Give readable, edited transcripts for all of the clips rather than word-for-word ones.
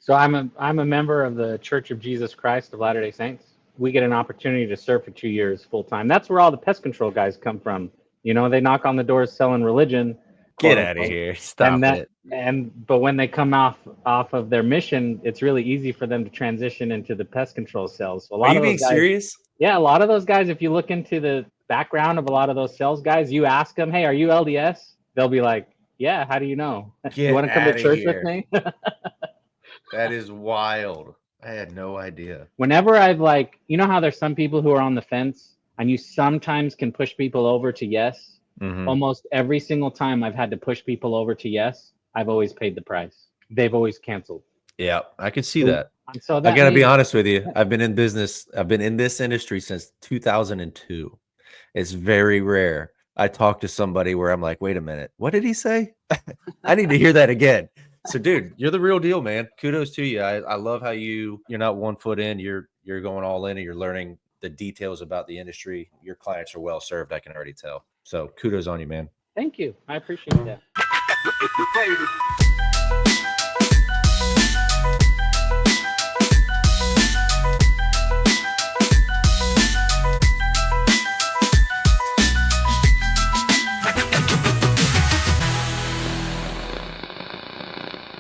So I'm a member of the Church of Jesus Christ of Latter-day Saints. We get an opportunity to serve for 2 years full time. That's where all the pest control guys come from. You know, they knock on the doors selling religion, Get quote out of unquote. here. And Stop that it. but when they come off of their mission, it's really easy for them to transition into the pest control sales. So a Are lot you of being those guys, serious? yeah, a lot of those guys, if you look into the background of a lot of those sales guys, you ask them, "Hey, are you LDS?" They'll be like, "Yeah, how do you know? You Get want to come to out of church with here. me?" That is wild. I had no idea. Whenever I've like, you know how there's some people who are on the fence and you sometimes can push people over to yes. Mm-hmm. Almost every single time I've had to push people over to yes, I've always paid the price. They've always canceled. Yeah, I could see So, that. so I that got to be means, honest with you. I've been in business. I've been in this industry since 2002. It's very rare. I talk to somebody where I'm like, wait a minute, what did he say? I need to hear that again. So, dude, you're the real deal, man. Kudos to you. I love how you're not 1 foot in. You're going all in, and you're learning the details about the industry. Your clients are well served. I can already tell. So, kudos on you, man. thank you. I appreciate that.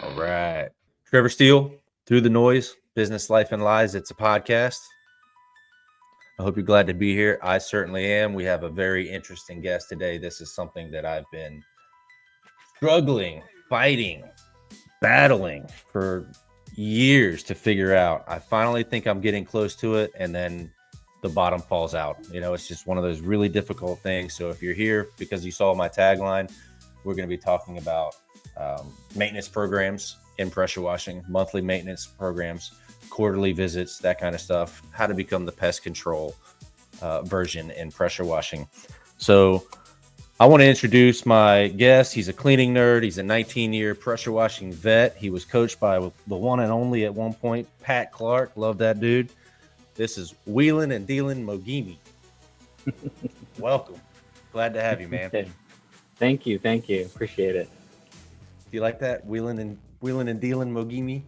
All right. Trevor Steele, Through the Noise, Business, Life, and Lies. It's a podcast. I hope you're glad to be here. I certainly am. We have a very interesting guest today. This is something that I've been struggling, fighting, battling for years to figure out. I finally think I'm getting close to it, and then the bottom falls out. You know, it's just one of those really difficult things. So if you're here because you saw my tagline, we're going to be talking about maintenance programs in pressure washing, monthly maintenance programs, quarterly visits, that kind of stuff, how to become the pest control version in pressure washing. So I want to introduce my guest. He's a cleaning nerd. He's a 19-year pressure washing vet. He was coached by the one and only at one point, Pat Clark. Love that dude. This is Wheeling and Deland Moghimi. Welcome. Glad to have you, man. Thank you. Thank you. Appreciate it. Do you like that? Wheeling and Deland Moghimi?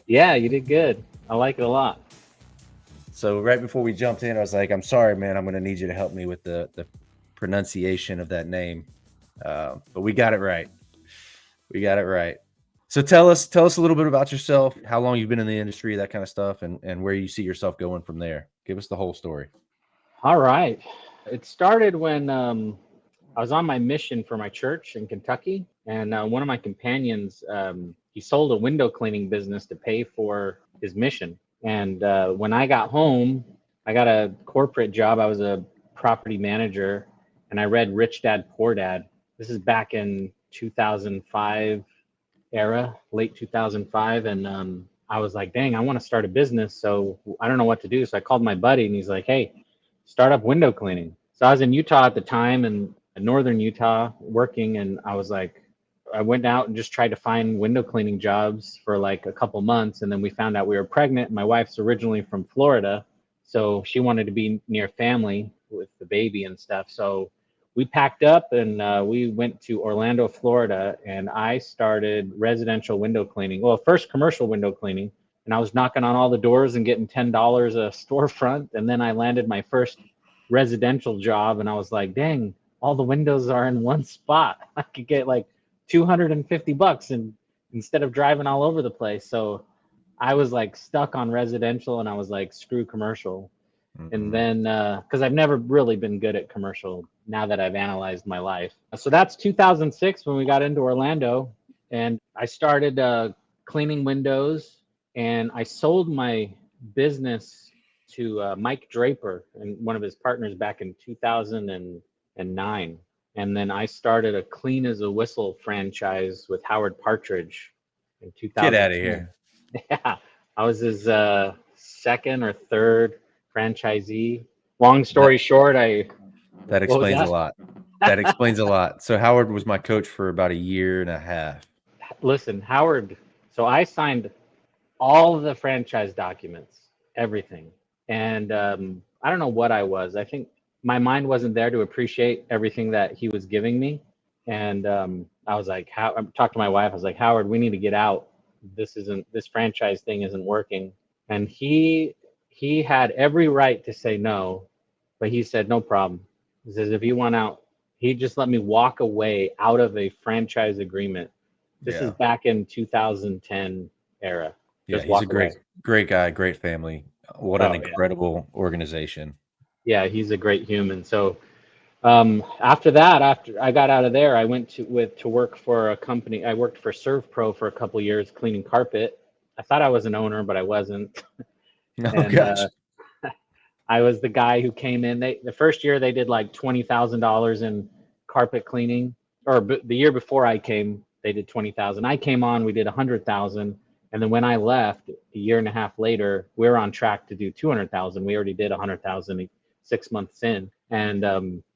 Yeah, you did good. I like it a lot. So right before we jumped in, I was like, I'm sorry, man. I'm going to need you to help me with the pronunciation of that name. But we got it right. We got it right. So tell us a little bit about yourself, how long you've been in the industry, that kind of stuff, and where you see yourself going from there. Give us the whole story. All right. It started when I was on my mission for my church in Kentucky, and one of my companions, he sold a window cleaning business to pay for his mission. And when I got home, I got a corporate job. I was a property manager, and I read Rich Dad Poor Dad. This is back in 2005 era, late 2005, and I was like, dang, I want to start a business, so I don't know what to do. So I called my buddy, and he's like, hey, start up window cleaning. So I was in Utah at the time, and northern Utah working, and I was like, I went out and just tried to find window cleaning jobs for like a couple months, and then we found out we were pregnant. My wife's originally from Florida, so she wanted to be near family with the baby and stuff. So we packed up and we went to Orlando, Florida, and I started residential window cleaning. Well, first commercial window cleaning, and I was knocking on all the doors and getting $10 a storefront, and then I landed my first residential job, and I was like, dang, all the windows are in one spot. I could get like $250 and instead of driving all over the place. So I was like stuck on residential, and I was like, screw commercial. And then because I've never really been good at commercial now that I've analyzed my life. So that's 2006 when we got into Orlando, and I started cleaning windows, and I sold my business to Mike Draper and one of his partners back in 2009. And then I started a Clean as a Whistle franchise with Howard Partridge in 2000. Get out of here. Yeah, I was his second or third franchisee. Long story short, That explains a lot. That explains a lot. So Howard was my coach for about a year and a half. Listen, Howard, so I signed all of the franchise documents, everything. And I don't know what I was. I think my mind wasn't there to appreciate everything that he was giving me. And I was like, I talked to my wife. I was like, Howard, we need to get out. this franchise thing isn't working. And he had every right to say no, but he said, no problem. He says, if you want out, he just let me walk away out of a franchise agreement. This is Yeah. back in 2010 era. Yeah. Just He's a walk away. great guy, great family. What an Oh yeah. incredible organization. Yeah, he's a great human. So after that, after I got out of there, I went to work for a company. I worked for ServPro for a couple years cleaning carpet. I thought I was an owner, but I wasn't. Oh And gosh. I was the guy who came in. The first year they did like $20,000 in carpet cleaning, or the year before I came, they did 20,000. I came on, we did 100,000, and then when I left a year and a half later, we are on track to do 200,000. We already did 100,000 6 months in, and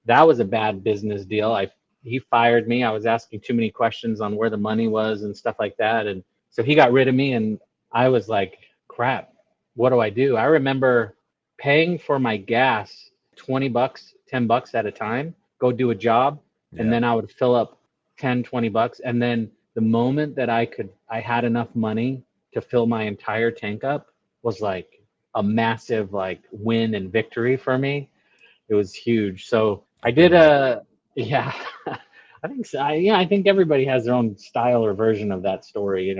that was a bad business deal. He fired me. I was asking too many questions on where the money was and stuff like that, and so he got rid of me. And I was like, crap, what do I do? I remember paying for my gas $20, $10 at a time, go do a job, and Yeah. then I would fill up 10, $20. And then the moment that I had enough money to fill my entire tank up was like a massive like win and victory for me. It was huge. So I I can did imagine. yeah, I think so. I think everybody has their own style or version of that story.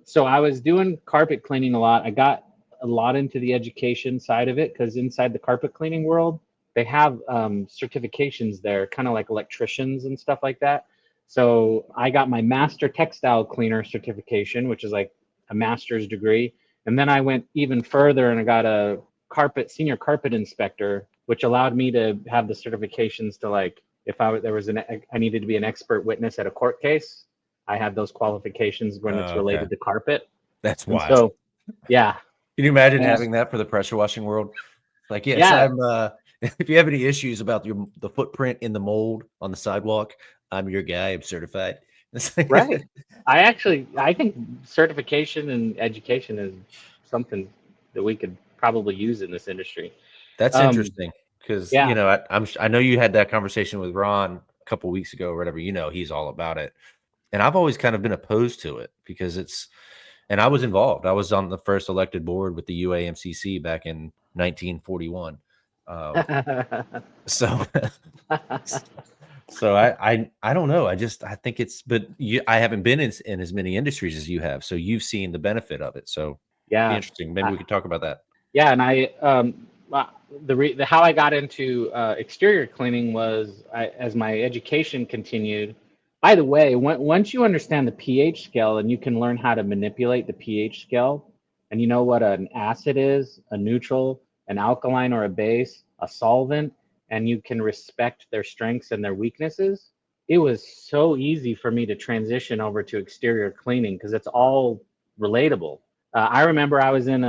So I was doing carpet cleaning a lot. I got a lot into the education side of it because inside the carpet cleaning world, they have certifications there, kind of like electricians and stuff like that. So I got my master textile cleaner certification, which is like a master's degree. And then I went even further and I got a senior carpet inspector, which allowed me to have the certifications to like, if I needed to be an expert witness at a court case, I had those qualifications when it's Okay. related to carpet. That's And wild. so, yeah, Can you imagine and having that for the pressure washing world? Like, yes, yeah, I'm if you have any issues about the footprint in the mold on the sidewalk, I'm your guy. I'm certified. It's right. like, I think certification and education is something that we could probably use in this industry. that's Um, interesting because yeah, I know you had that conversation with Ron a couple weeks ago or whatever. He's all about it, and I've always kind of been opposed to it because and I was involved. I was on the first elected board with the UAMCC back in 1941. Um, so So I don't know. I think but I haven't been in as many industries as you have. So you've seen the benefit of it. So be yeah. interesting. Maybe we could talk about that. Yeah, and the how I got into exterior cleaning was as my education continued. By the way, once you understand the pH scale and you can learn how to manipulate the pH scale, and you know what an acid is, a neutral, an alkaline or a base, a solvent, and you can respect their strengths and their weaknesses, it was so easy for me to transition over to exterior cleaning because it's all relatable. I remember I was in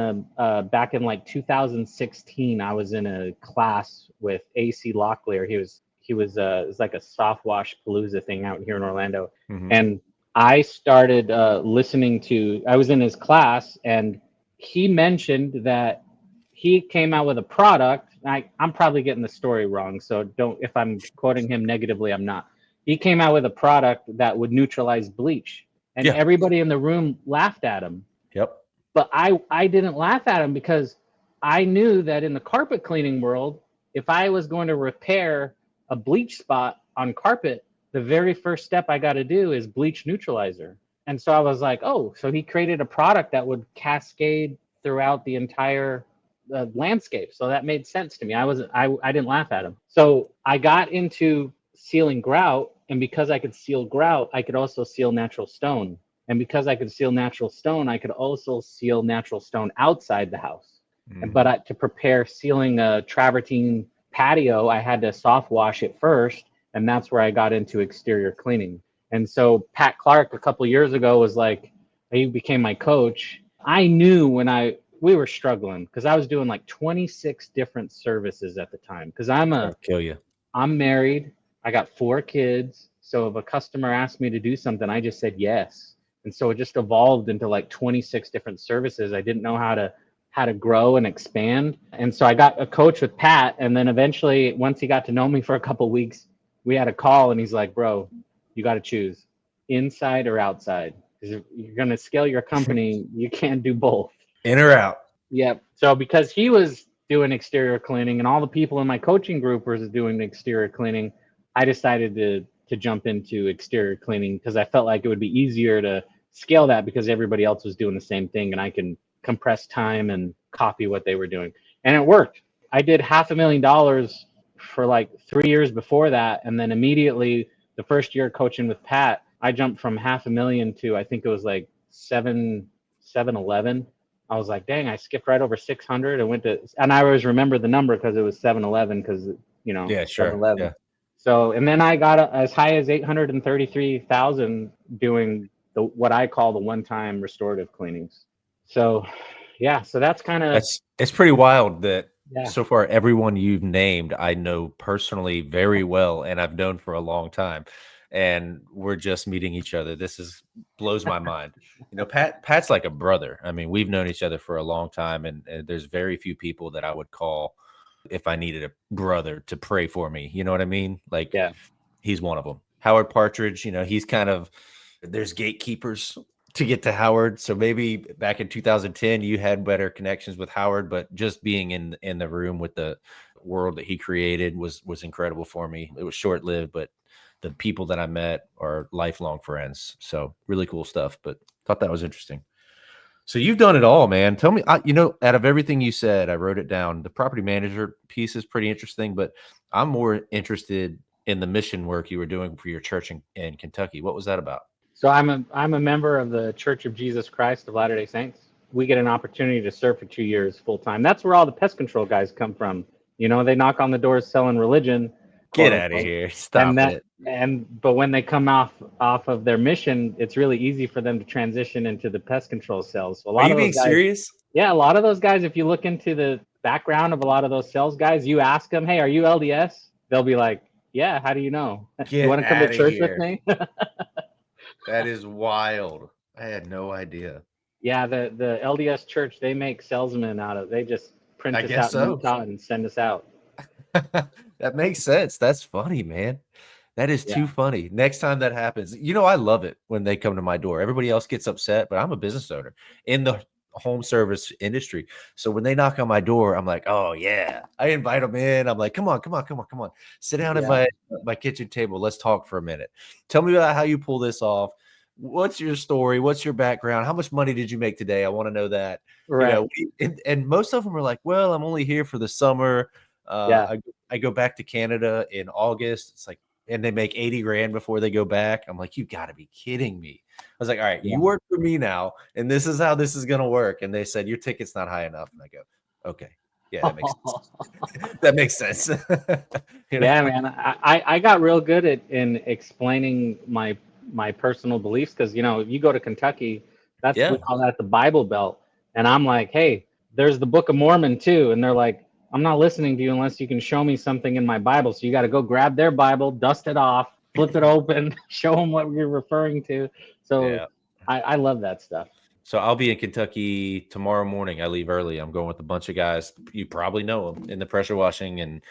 back in like 2016. I was in a class with AC Locklear. He was it was like a soft wash palooza thing out here in Orlando, Hmm. and I started listening to. I was in his class, and he mentioned that he came out with a product. I'm probably getting the story wrong, so don't. If I'm quoting him negatively, I'm not. He came out with a product that would neutralize bleach, and Yeah. everybody in the room laughed at him, Yep. but I didn't laugh at him because I knew that in the carpet cleaning world, if I was going to repair a bleach spot on carpet, the very first step I got to do is bleach neutralizer. And so I was like, oh, so he created a product that would cascade throughout the entire landscape. So that made sense to me. I didn't laugh at him. So I got into sealing grout, and because I could seal grout, I could also seal natural stone. And because I could seal natural stone, I could also seal natural stone outside the house. But Hmm. to prepare sealing a travertine patio, I had to soft wash it first. And that's where I got into exterior cleaning. And so Pat Clark a couple of years ago was like, he became my coach. I knew we were struggling because I was doing like 26 different services at the time. Because That'll kill you. I'm married. I got 4 kids. So if a customer asked me to do something, I just said yes. And so it just evolved into like 26 different services. I didn't know how to grow and expand. And so I got a coach with Pat. And then eventually, once he got to know me for a couple of weeks, we had a call and he's like, bro, you got to choose inside or outside. Because if you're going to scale your company, you can't do both. In or out. Yep. So because he was doing exterior cleaning and all the people in my coaching group was doing the exterior cleaning, I decided to jump into exterior cleaning because I felt like it would be easier to scale that because everybody else was doing the same thing and I can compress time and copy what they were doing. And it worked. I did $500,000 for like 3 years before that. And then immediately the first year coaching with Pat, I jumped from $500,000 to I think it was like 711. I was like, dang, I skipped right over 600 and went to, and I always remember the number because it was 711 because, you know, Yeah, sure. 711. Yeah. So, and then I got as high as 833,000 doing what I call the one-time restorative cleanings. So, yeah, so that's kind of, it's pretty wild that yeah. So far everyone you've named I know personally very well and I've known for a long time, and we're just meeting each other. This blows my mind. You know, Pat's like a brother. I mean, we've known each other for a long time, and there's very few people that I would call if I needed a brother to pray for me. You know what I mean? Like, Yeah. He's one of them. Howard Partridge, you know, he's kind of, there's gatekeepers to get to Howard. So maybe back in 2010, you had better connections with Howard, but just being in the room with the world that he created was incredible for me. It was short lived, but the people that I met are lifelong friends. So really cool stuff, but thought that was interesting. So you've done it all, man. Tell me, you know, out of everything you said, I wrote it down. The property manager piece is pretty interesting, but I'm more interested in the mission work you were doing for your church in Kentucky. What was that about? So I'm a member of the Church of Jesus Christ of Latter-day Saints. We get an opportunity to serve for 2 years full time. That's where all the pest control guys come from. You know, they knock on the doors selling religion. Get out of here. Stop it. But when they come off of their mission, it's really easy for them to transition into the pest control sales. So Are you being serious? Yeah, a lot of those guys, if you look into the background of a lot of those sales guys, you ask them, hey, are you LDS? They'll be like, yeah, how do you know? You want to come to church with me? That is wild. I had no idea. Yeah, the LDS church, they make salesmen out of, they just print us out in Utah and send us out. That makes sense. That's funny, man. That is too funny. Next time that happens, you know, I love it when they come to my door. Everybody else gets upset, but I'm a business owner in the home service industry. So when they knock on my door, I'm like, oh yeah, I invite them in. I'm like, come on. Sit down at my kitchen table. Let's talk for a minute. Tell me about how you pull this off. What's your story? What's your background? How much money did you make today? I want to know that. Right. You know, and most of them are like, well, I'm only here for the summer. I go back to Canada in August. It's like, and they make 80 grand before they go back. I'm like, you gotta be kidding me. I was like, all right, you work for me now, and this is how this is gonna work. And they said, your ticket's not high enough. And I go, okay. Yeah, that makes sense. That makes sense. You know? Yeah, man. I got real good in explaining my personal beliefs because, you know, if you go to Kentucky, we call that the Bible Belt. And I'm like, hey, there's the Book of Mormon too. And they're like, I'm not listening to you unless you can show me something in my Bible. So you got to go grab their Bible, dust it off, flip it open, show them what you're referring to. So I love that stuff. So I'll be in Kentucky tomorrow morning. I leave early. I'm going with a bunch of guys. You probably know them in the pressure washing and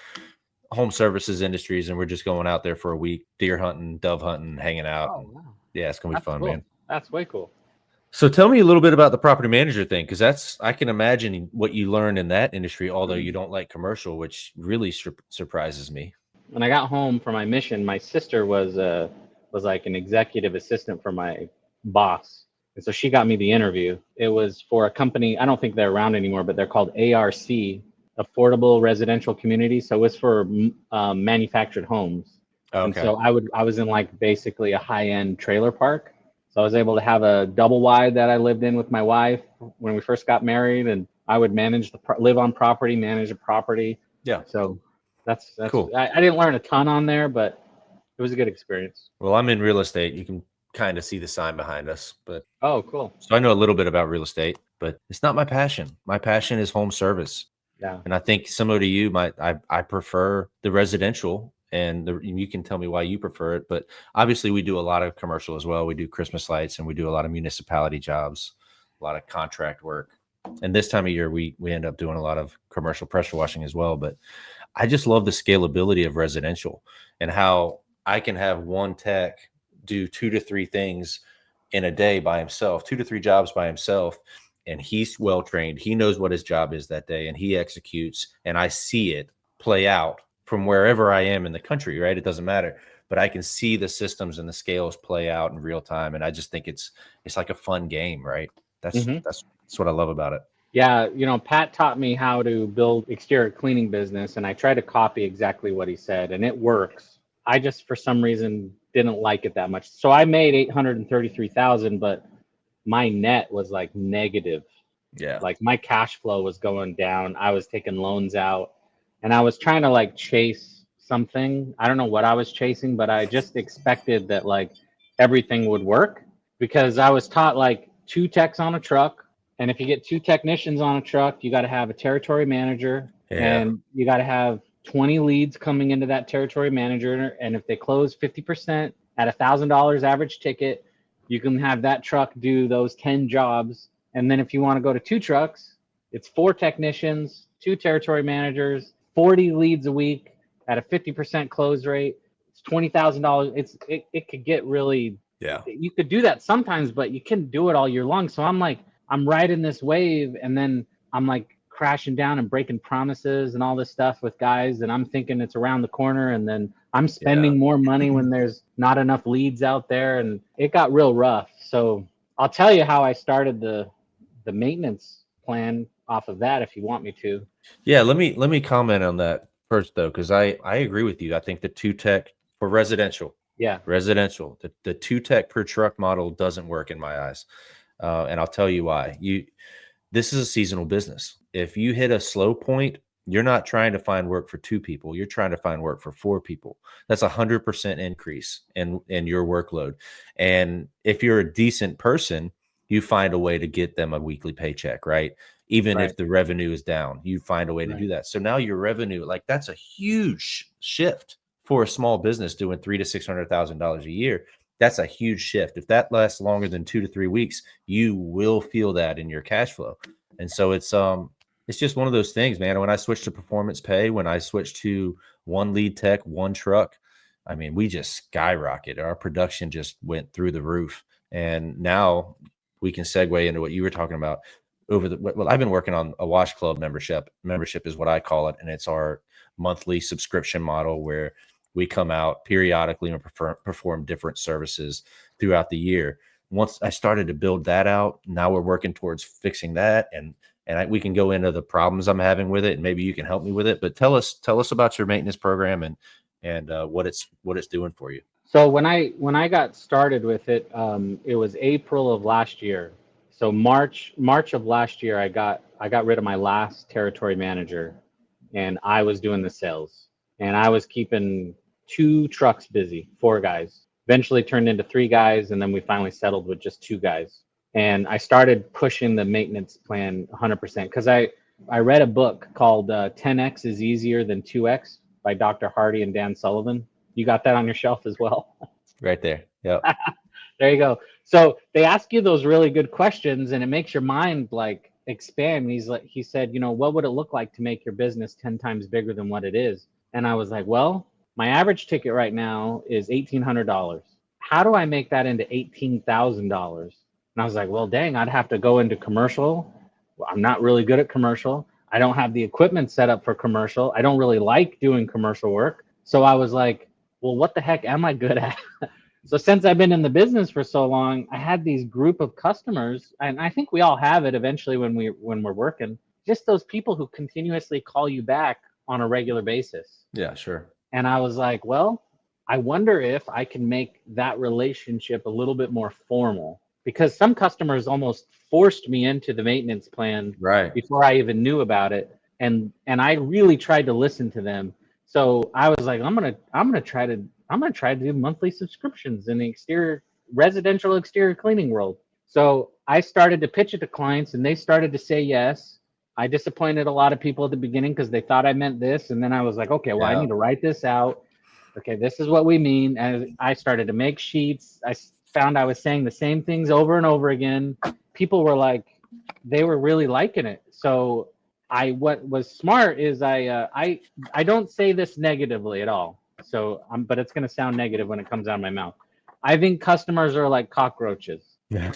home services industries. And we're just going out there for a week, deer hunting, dove hunting, hanging out. Oh, wow. Yeah, it's going to be fun, cool. man. That's way cool. So tell me a little bit about the property manager thing, because I can imagine what you learned in that industry, although you don't like commercial, which really surprises me. When I got home from my mission, my sister was like an executive assistant for my boss. And so she got me the interview. It was for a company, I don't think they're around anymore, but they're called ARC, Affordable Residential Community. So it was for manufactured homes. Okay. And so I was in like basically a high-end trailer park. So I was able to have a double wide that I lived in with my wife when we first got married, and I would live on property, manage a property. Yeah. So that's cool. I didn't learn a ton on there, but it was a good experience. Well, I'm in real estate. You can kind of see the sign behind us, but oh, cool. So I know a little bit about real estate, but it's not my passion. My passion is home service. Yeah. And I think similar to you, I prefer the residential. And you can tell me why you prefer it, but obviously we do a lot of commercial as well. We do Christmas lights and we do a lot of municipality jobs, a lot of contract work. And this time of year, we end up doing a lot of commercial pressure washing as well. But I just love the scalability of residential and how I can have one tech do 2 to 3 things in a day by himself, 2 to 3 jobs by himself, and he's well trained. He knows what his job is that day, and he executes. And I see it play out from wherever I am in the country, right? It doesn't matter, but I can see the systems and the scales play out in real time, and I just think it's like a fun game, right? That's what I love about it. Yeah, Pat taught me how to build exterior cleaning business, and I tried to copy exactly what he said, and it works. I just, for some reason, didn't like it that much. So I made 833,000, but my net was like negative. Yeah. Like my cash flow was going down. I was taking loans out, and I was trying to like chase something. I don't know what I was chasing, but I just expected that like everything would work because I was taught like 2 techs on a truck. And if you get 2 technicians on a truck, you got to have a territory manager, and you got to have 20 leads coming into that territory manager. And if they close 50% at $1,000 average ticket, you can have that truck do those 10 jobs. And then if you want to go to 2 trucks, it's 4 technicians, 2 territory managers, 40 leads a week at a 50% close rate. It's $20,000. It could get really, you could do that sometimes, but you couldn't do it all year long. So I'm like, I'm riding this wave, and then I'm like crashing down and breaking promises and all this stuff with guys, and I'm thinking it's around the corner, and then I'm spending more money when there's not enough leads out there, and it got real rough. So I'll tell you how I started the maintenance plan off of that if you want me to. Yeah, let me comment on that first though, because I agree with you. I think the 2 tech for residential, the 2 tech per truck model doesn't work in my eyes. And I'll tell you why. This is a seasonal business. If you hit a slow point, you're not trying to find work for 2 people. You're trying to find work for 4 people. That's 100% increase in your workload. And if you're a decent person, you find a way to get them a weekly paycheck, right? Even if the revenue is down, you find a way to do that. So now your revenue, like that's a huge shift for a small business doing $300,000 to $600,000 a year. That's a huge shift. If that lasts longer than 2 to 3 weeks, you will feel that in your cash flow. And so it's just one of those things, man. When I switched to performance pay, when I switched to 1 lead tech, 1 truck, I mean, we just skyrocketed. Our production just went through the roof. And now we can segue into what you were talking about. I've been working on a wash club membership. Membership is what I call it. And it's our monthly subscription model where we come out periodically and perform different services throughout the year. Once I started to build that out, now we're working towards fixing that, and we can go into the problems I'm having with it, and maybe you can help me with it. But tell us about your maintenance program and what it's doing for you. So when I got started with it, it was April of last year. So March of last year, I got rid of my last territory manager, and I was doing the sales. And I was keeping 2 trucks busy, 4 guys. Eventually turned into 3 guys, and then we finally settled with just 2 guys. And I started pushing the maintenance plan 100% because I read a book called 10X is Easier Than 2X by Dr. Hardy and Dan Sullivan. You got that on your shelf as well? Right there. Yep. There you go. So they ask you those really good questions, and it makes your mind like expand. He said, what would it look like to make your business 10 times bigger than what it is? And I was like, well, my average ticket right now is $1,800. How do I make that into $18,000? And I was like, well, dang, I'd have to go into commercial. Well, I'm not really good at commercial. I don't have the equipment set up for commercial. I don't really like doing commercial work. So I was like, well, what the heck am I good at? So since I've been in the business for so long, I had these group of customers, and I think we all have it eventually when we're working, just those people who continuously call you back on a regular basis. Yeah, sure. And I was like, well, I wonder if I can make that relationship a little bit more formal, because some customers almost forced me into the maintenance plan before I even knew about it. And I really tried to listen to them. So I was like, I'm gonna try to do monthly subscriptions in the residential exterior cleaning world. So I started to pitch it to clients, and they started to say yes. I disappointed a lot of people at the beginning because they thought I meant this. And then I was like, okay, well, I need to write this out. Okay, this is what we mean. And I started to make sheets. I found I was saying the same things over and over again. People were like, they were really liking it. So what was smart is I don't say this negatively at all. So but it's going to sound negative when it comes out of my mouth. I think customers are like cockroaches. Yeah.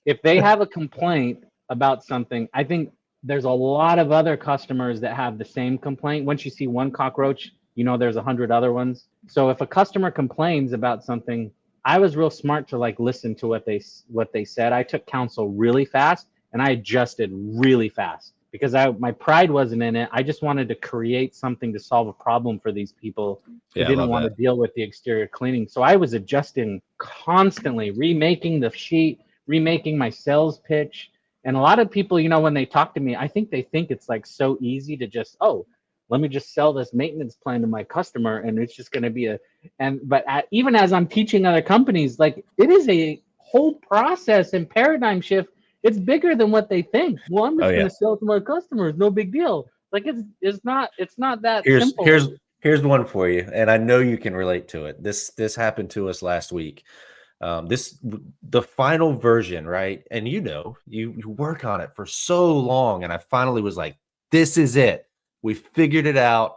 If they have a complaint about something, I think there's a lot of other customers that have the same complaint. Once you see one cockroach, you know there's 100 other ones. So if a customer complains about something, I was real smart to like listen to what they said. I took counsel really fast and I adjusted really fast because my pride wasn't in it. I just wanted to create something to solve a problem for these people who Yeah, I didn't love want to that. deal with the exterior cleaning. So I was adjusting constantly, remaking the sheet, remaking my sales pitch. And a lot of people, you know, when they talk to me, I think they think it's like so easy to just, oh, let me just sell this maintenance plan to my customer and it's just going to be even as I'm teaching other companies, like it is a whole process and paradigm shift. It's bigger than what they think. Well, I'm Oh just going yeah. to sell it to my customers. No big deal. Like it's not that Here's simple. here's here's one for you, and I know you can relate to it. This happened to us last week. The final version, right? And you work on it for so long, and I finally was like, this is it. We figured it out.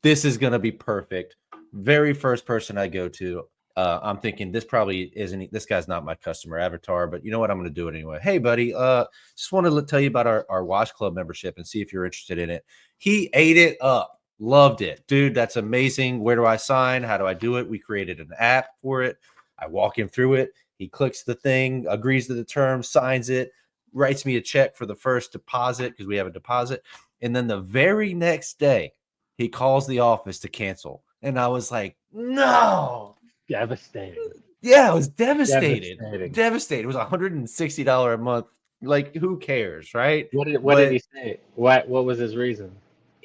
This is gonna be perfect. Very first person I go to, I'm thinking this guy's not my customer avatar, but you know what? I'm gonna do it anyway. Hey, buddy, just want to tell you about our Wash Club membership and see if you're interested in it. He ate it up, loved it, dude. That's amazing. Where do I sign? How do I do it? We created an app for it. I walk him through it. He clicks the thing, agrees to the terms, signs it, writes me a check for the first deposit because we have a deposit. And then the very next day, he calls the office to cancel. And I was like, no. Devastating. Yeah, I was devastated. Devastating. Devastated. It was $160 a month. Like, who cares, right? What did But he say? What was his reason?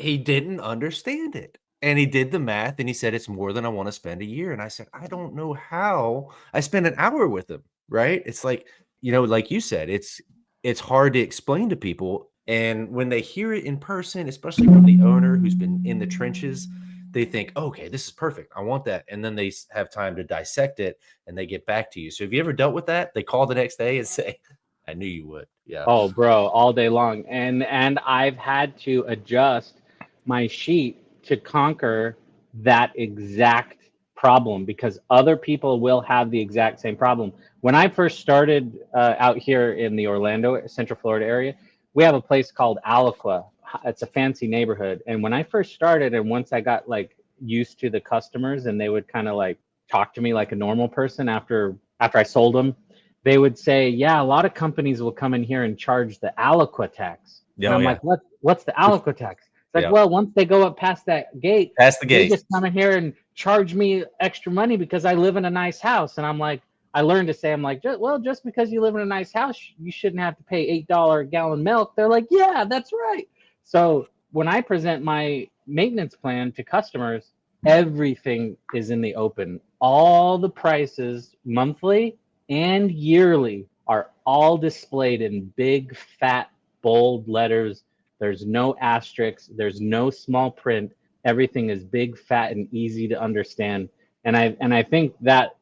he didn't understand it. And he did the math and he said, it's more than I want to spend a year. And I said, I don't know how. I spent an hour with him, right? It's like, like you said, it's hard to explain to people. And when they hear it in person, especially from the owner who's been in the trenches, they think, okay, this is perfect. I want that. And then they have time to dissect it and they get back to you. So have you ever dealt with that? They call the next day and say, I knew you would. Yeah. Oh, bro, all day long. And I've had to adjust my sheet to conquer that exact problem because other people will have the exact same problem. When I first started out here in the Orlando, Central Florida area, we have a place called Alaqua. It's a fancy neighborhood. And when I first started, and once I got like used to the customers and they would kind of like talk to me like a normal person after I sold them, they would say, yeah, a lot of companies will come in here and charge the aliquot tax. And Oh, I'm yeah. like, what's the aliquot tax? It's like, Yeah. well, once they go up past that gate, That's the they gate. just come in here and charge me extra money because I live in a nice house. And I'm like, I learned to say, I'm like, well, just because you live in a nice house, you shouldn't have to pay $8 a gallon milk. They're like, yeah, that's right. So when I present my maintenance plan to customers, everything is in the open. All the prices monthly and yearly are all displayed in big, fat, bold letters. There's no asterisks. There's no small print. Everything is big, fat, and easy to understand. And I think that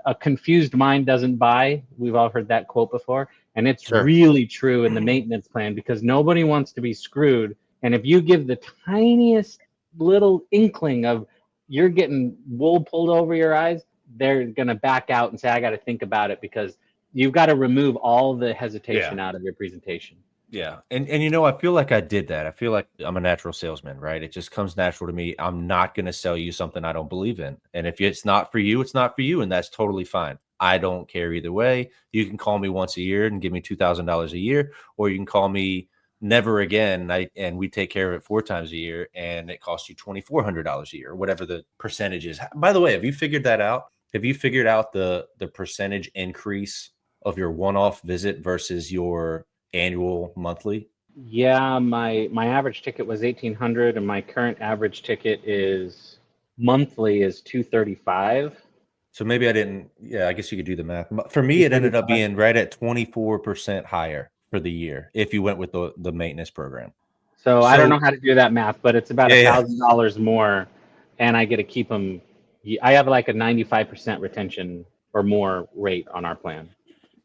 a confused mind doesn't buy. We've all heard that quote before, and it's Sure. really true in the maintenance plan because nobody wants to be screwed. And if you give the tiniest little inkling of you're getting wool pulled over your eyes, they're going to back out and say, I got to think about it because you've got to remove all the hesitation out of your presentation. Yeah. And I feel like I did that. I feel like I'm a natural salesman, right? It just comes natural to me. I'm not going to sell you something I don't believe in. And if it's not for you, it's not for you. And that's totally fine. I don't care either way. You can call me once a year and give me $2,000 a year, or you can call me never again. And we take care of it 4 times a year and it costs you $2,400 a year, or whatever the percentage is. By the way, have you figured that out? Have you figured out the percentage increase of your one-off visit versus your annual monthly? Yeah, my average ticket was 1,800 and my current average ticket is monthly is 235. So maybe I didn't. Yeah, I guess you could do the math. For me, it ended up 235. being right at 24% higher for the year if you went with the maintenance program. So I don't know So how to do that math, but it's about yeah. $1,000 more, and I get to keep them. I have like a 95% retention or more rate on our plan.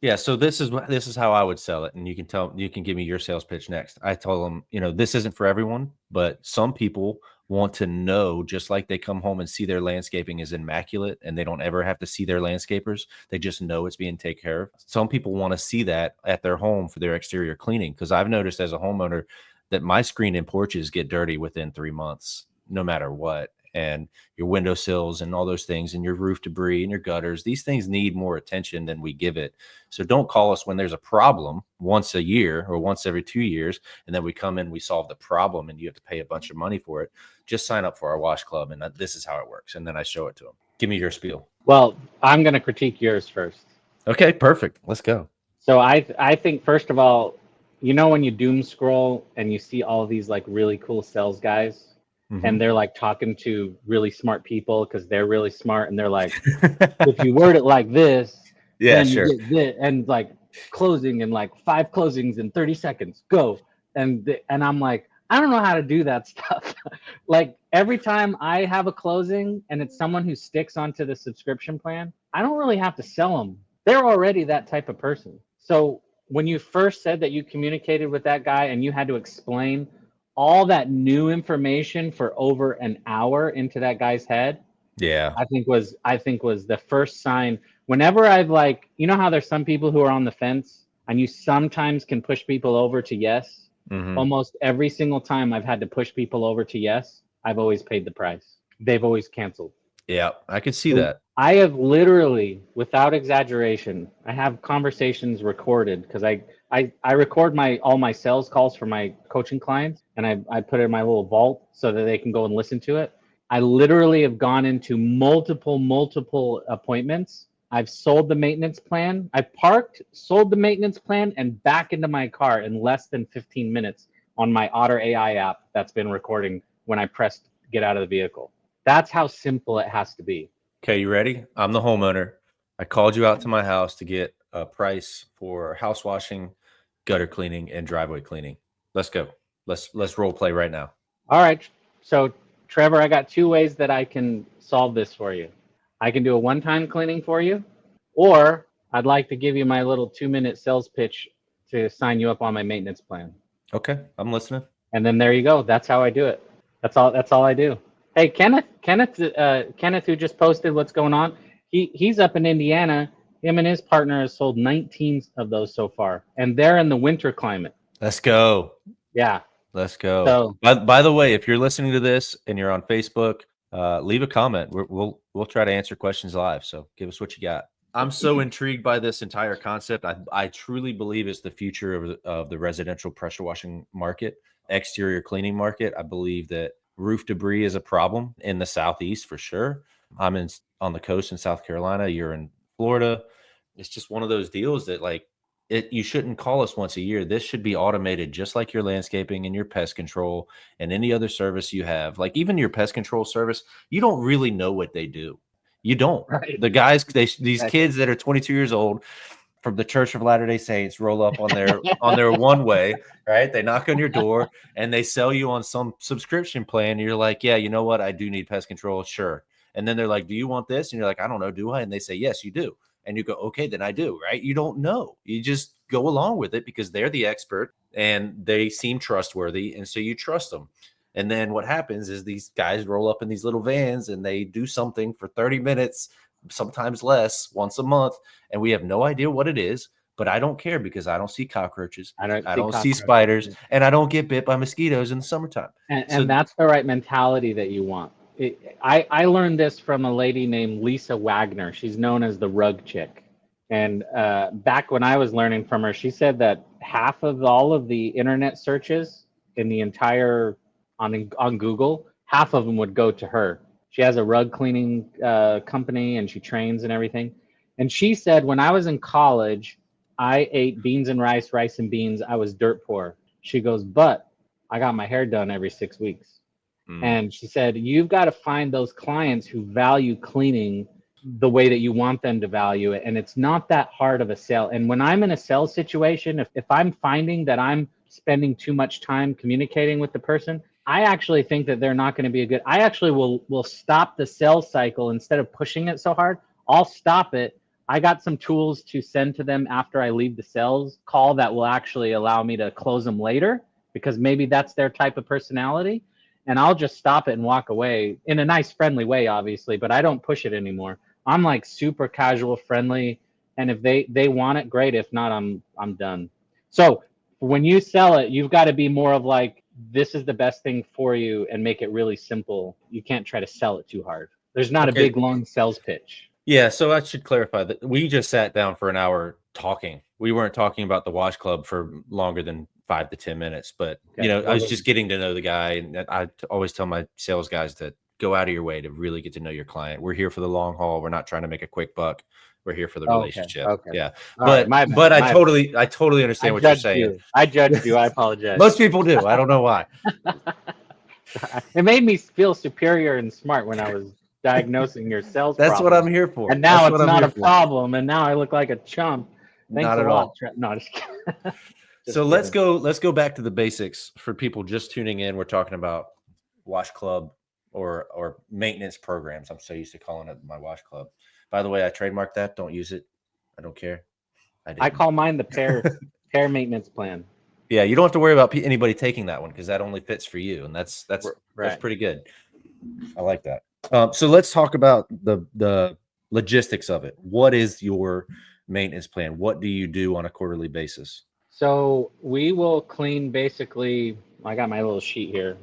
Yeah, so this is how I would sell it, and you can give me your sales pitch next. I told them, this isn't for everyone, but some people want to know, just like they come home and see their landscaping is immaculate and they don't ever have to see their landscapers. They just know it's being taken care of. Some people want to see that at their home for their exterior cleaning, because I've noticed as a homeowner that my screen and porches get dirty within 3 months, no matter what. And your windowsills and all those things, and your roof debris and your gutters, these things need more attention than we give it. So don't call us when there's a problem once a year or once every 2 years, and then we come in, we solve the problem, and you have to pay a bunch of money for it. Just sign up for our wash club, and this is how it works. And then I show it to them. Give me your spiel. Well, I'm going to critique yours first. Okay, perfect. Let's go. So I think, first of all, when you doom scroll and you see all of these like really cool sales guys, and they're like talking to really smart people because they're really smart, and they're like, if you word it like this, then sure. you get this, and like closing and like 5 closings in 30 seconds, go. And I'm like, I don't know how to do that stuff. Like every time I have a closing and it's someone who sticks onto the subscription plan, I don't really have to sell them. They're already that type of person. So when you first said that you communicated with that guy and you had to explain all that new information for over an hour into that guy's head, I think was the first sign. Whenever I've like, how there's some people who are on the fence and you sometimes can push people over to yes. Almost every single time I've had to push people over to yes, I've always paid the price. They've always canceled. Yeah, I could see that. I have literally, without exaggeration, I have conversations recorded because I record all my sales calls for my coaching clients, and I put it in my little vault so that they can go and listen to it. I literally have gone into multiple appointments. I've sold the maintenance plan. I parked, sold the maintenance plan, and back into my car in less than 15 minutes on my Otter AI app that's been recording when I pressed get out of the vehicle. That's how simple it has to be. Okay, you ready? I'm the homeowner. I called you out to my house to get a price for house washing, gutter cleaning, and driveway cleaning. Let's go. Let's role play right now. All right. So, Trevor, I got 2 ways that I can solve this for you. I can do a one-time cleaning for you, or I'd like to give you my little 2-minute sales pitch to sign you up on my maintenance plan. Okay, I'm listening. And then there you go. That's how I do it. That's all I do. Hey, Kenneth, who just posted what's going on. He's up in Indiana. Him and his partner has sold 19 of those so far, and they're in the winter climate. Let's go. Yeah. Let's go. So, by the way, if you're listening to this and you're on Facebook, leave a comment. We'll try to answer questions live. So give us what you got. I'm so intrigued by this entire concept. I truly believe it's the future of the residential pressure washing market, exterior cleaning market. I believe that roof debris is a problem in the Southeast for sure. I'm on the coast in South Carolina. You're in Florida. It's just one of those deals that you shouldn't call us once a year. This should be automated, just like your landscaping and your pest control and any other service you have. Like even your pest control service, you don't really know what they do. You don't. Right. The guys, these kids that are 22 years old from the Church of Latter-day Saints roll up on their one way, right? They knock on your door and they sell you on some subscription plan. And you're like, yeah, you know what? I do need pest control. Sure. And then they're like, do you want this? And you're like, I don't know. Do I? And they say, yes, you do. And you go, okay, then I do, right? You don't know. You just go along with it because they're the expert and they seem trustworthy. And so you trust them. And then what happens is these guys roll up in these little vans and they do something for 30 minutes, sometimes less, once a month. And we have no idea what it is, but I don't care because I don't see cockroaches. I don't see spiders, and I don't get bit by mosquitoes in the summertime. And that's the right mentality that you want. I learned this from a lady named Lisa Wagner. She's known as the rug chick. And back when I was learning from her, she said that half of all of the internet searches in the entire on Google, half of them would go to her. She has a rug cleaning company and she trains and everything. And she said, when I was in college, I ate beans and rice, rice and beans. I was dirt poor. She goes, but I got my hair done every 6 weeks. And she said, you've got to find those clients who value cleaning the way that you want them to value it. And it's not that hard of a sell. And when I'm in a sales situation, if I'm finding that I'm spending too much time communicating with the person, I actually think that they're not going to be I actually will stop the sales cycle instead of pushing it so hard. I'll stop it. I got some tools to send to them after I leave the sales call that will actually allow me to close them later, because maybe that's their type of personality. And I'll just stop it and walk away in a nice, friendly way, obviously, but I don't push it anymore. I'm like super casual, friendly. And if they want it, great. If not, I'm done. So when you sell it, you've got to be more of like, this is the best thing for you, and make it really simple. You can't try to sell it too hard. There's not a big, long sales pitch. Yeah, so I should clarify that we just sat down for an hour talking. We weren't talking about the wash club for longer than 5 to 10 minutes, but you know, I was just getting to know the guy, and I always tell my sales guys to go out of your way to really get to know your client. We're here for the long haul. We're not trying to make a quick buck. We're here for the relationship. Okay. Yeah. But I totally understand what you're saying. I judged you. I apologize. Most people do. I don't know why. It made me feel superior and smart when I was diagnosing your sales. That's what I'm here for. And now it's not a problem. And now I look like a chump. Thanks not at all. No, just kidding. So let's go back to the basics for people just tuning in. We're talking about wash club or maintenance programs. I'm so used to calling it my wash club. By the way, I trademarked that. Don't use it. I don't care. I call mine the Pear maintenance plan. Yeah, you don't have to worry about anybody taking that one, because that only fits for you, and that's pretty good. I like that. So let's talk about the logistics of it. What is your maintenance plan? What do you do on a quarterly basis? So we will clean, basically, I got my little sheet here.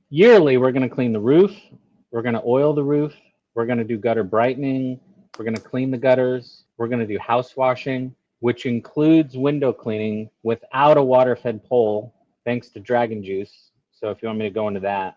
Yearly, we're going to clean the roof. We're going to oil the roof. We're going to do gutter brightening. We're going to clean the gutters. We're going to do house washing, which includes window cleaning without a water-fed pole, thanks to Dragon Juice. So if you want me to go into that.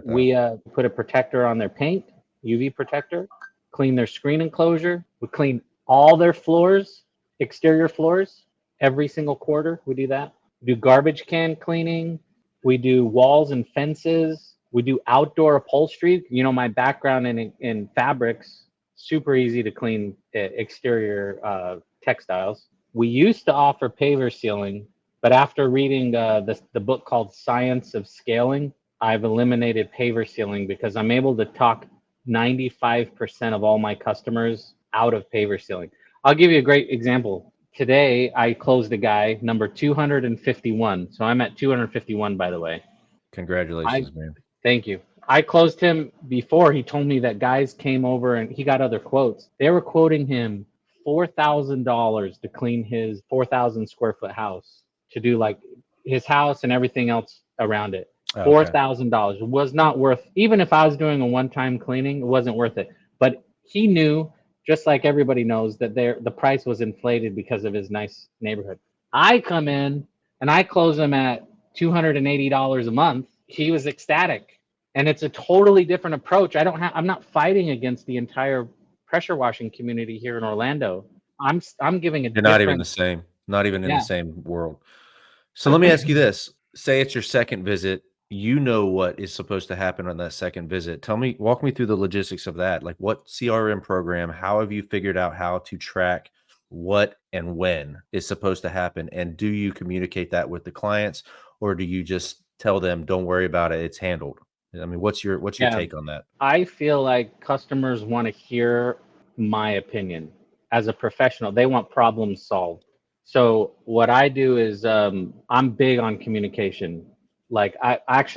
We put a protector on their paint, UV protector, clean their screen enclosure. We clean all their floors, exterior floors, every single quarter. We do that. We do garbage can cleaning. We do walls and fences. We do outdoor upholstery. You know, my background in fabrics, super easy to clean exterior textiles. We used to offer paver sealing, but after reading the book called Science of Scaling, I've eliminated paver sealing because I'm able to talk 95% of all my customers out of paver sealing. I'll give you a great example. Today, I closed a guy, number 251. So I'm at 251, by the way. Congratulations, man. Thank you. I closed him before he told me that guys came over and he got other quotes. They were quoting him $4,000 to clean his 4,000 square foot house, to do like his house and everything else around it. $4,000 was not worth, even if I was doing a one-time cleaning, it wasn't worth it. But he knew, just like everybody knows, that the price was inflated because of his nice neighborhood. I come in and I close him at $280 a month. He was ecstatic. And it's a totally different approach. I'm not fighting against the entire pressure washing community here in Orlando. I'm giving a You're not even the same. Not even in the same world. So let me ask you this. Say it's your second visit. You know what is supposed to happen on that second visit. Walk me through the logistics of that. Like, what CRM program, how have you figured out how to track what and when is supposed to happen? And do you communicate that with the clients, or do you just tell them, don't worry about it, it's handled? I mean, what's your take on that? I feel like customers want to hear my opinion. As a professional, they want problems solved. So what I do is I'm big on communication. Like,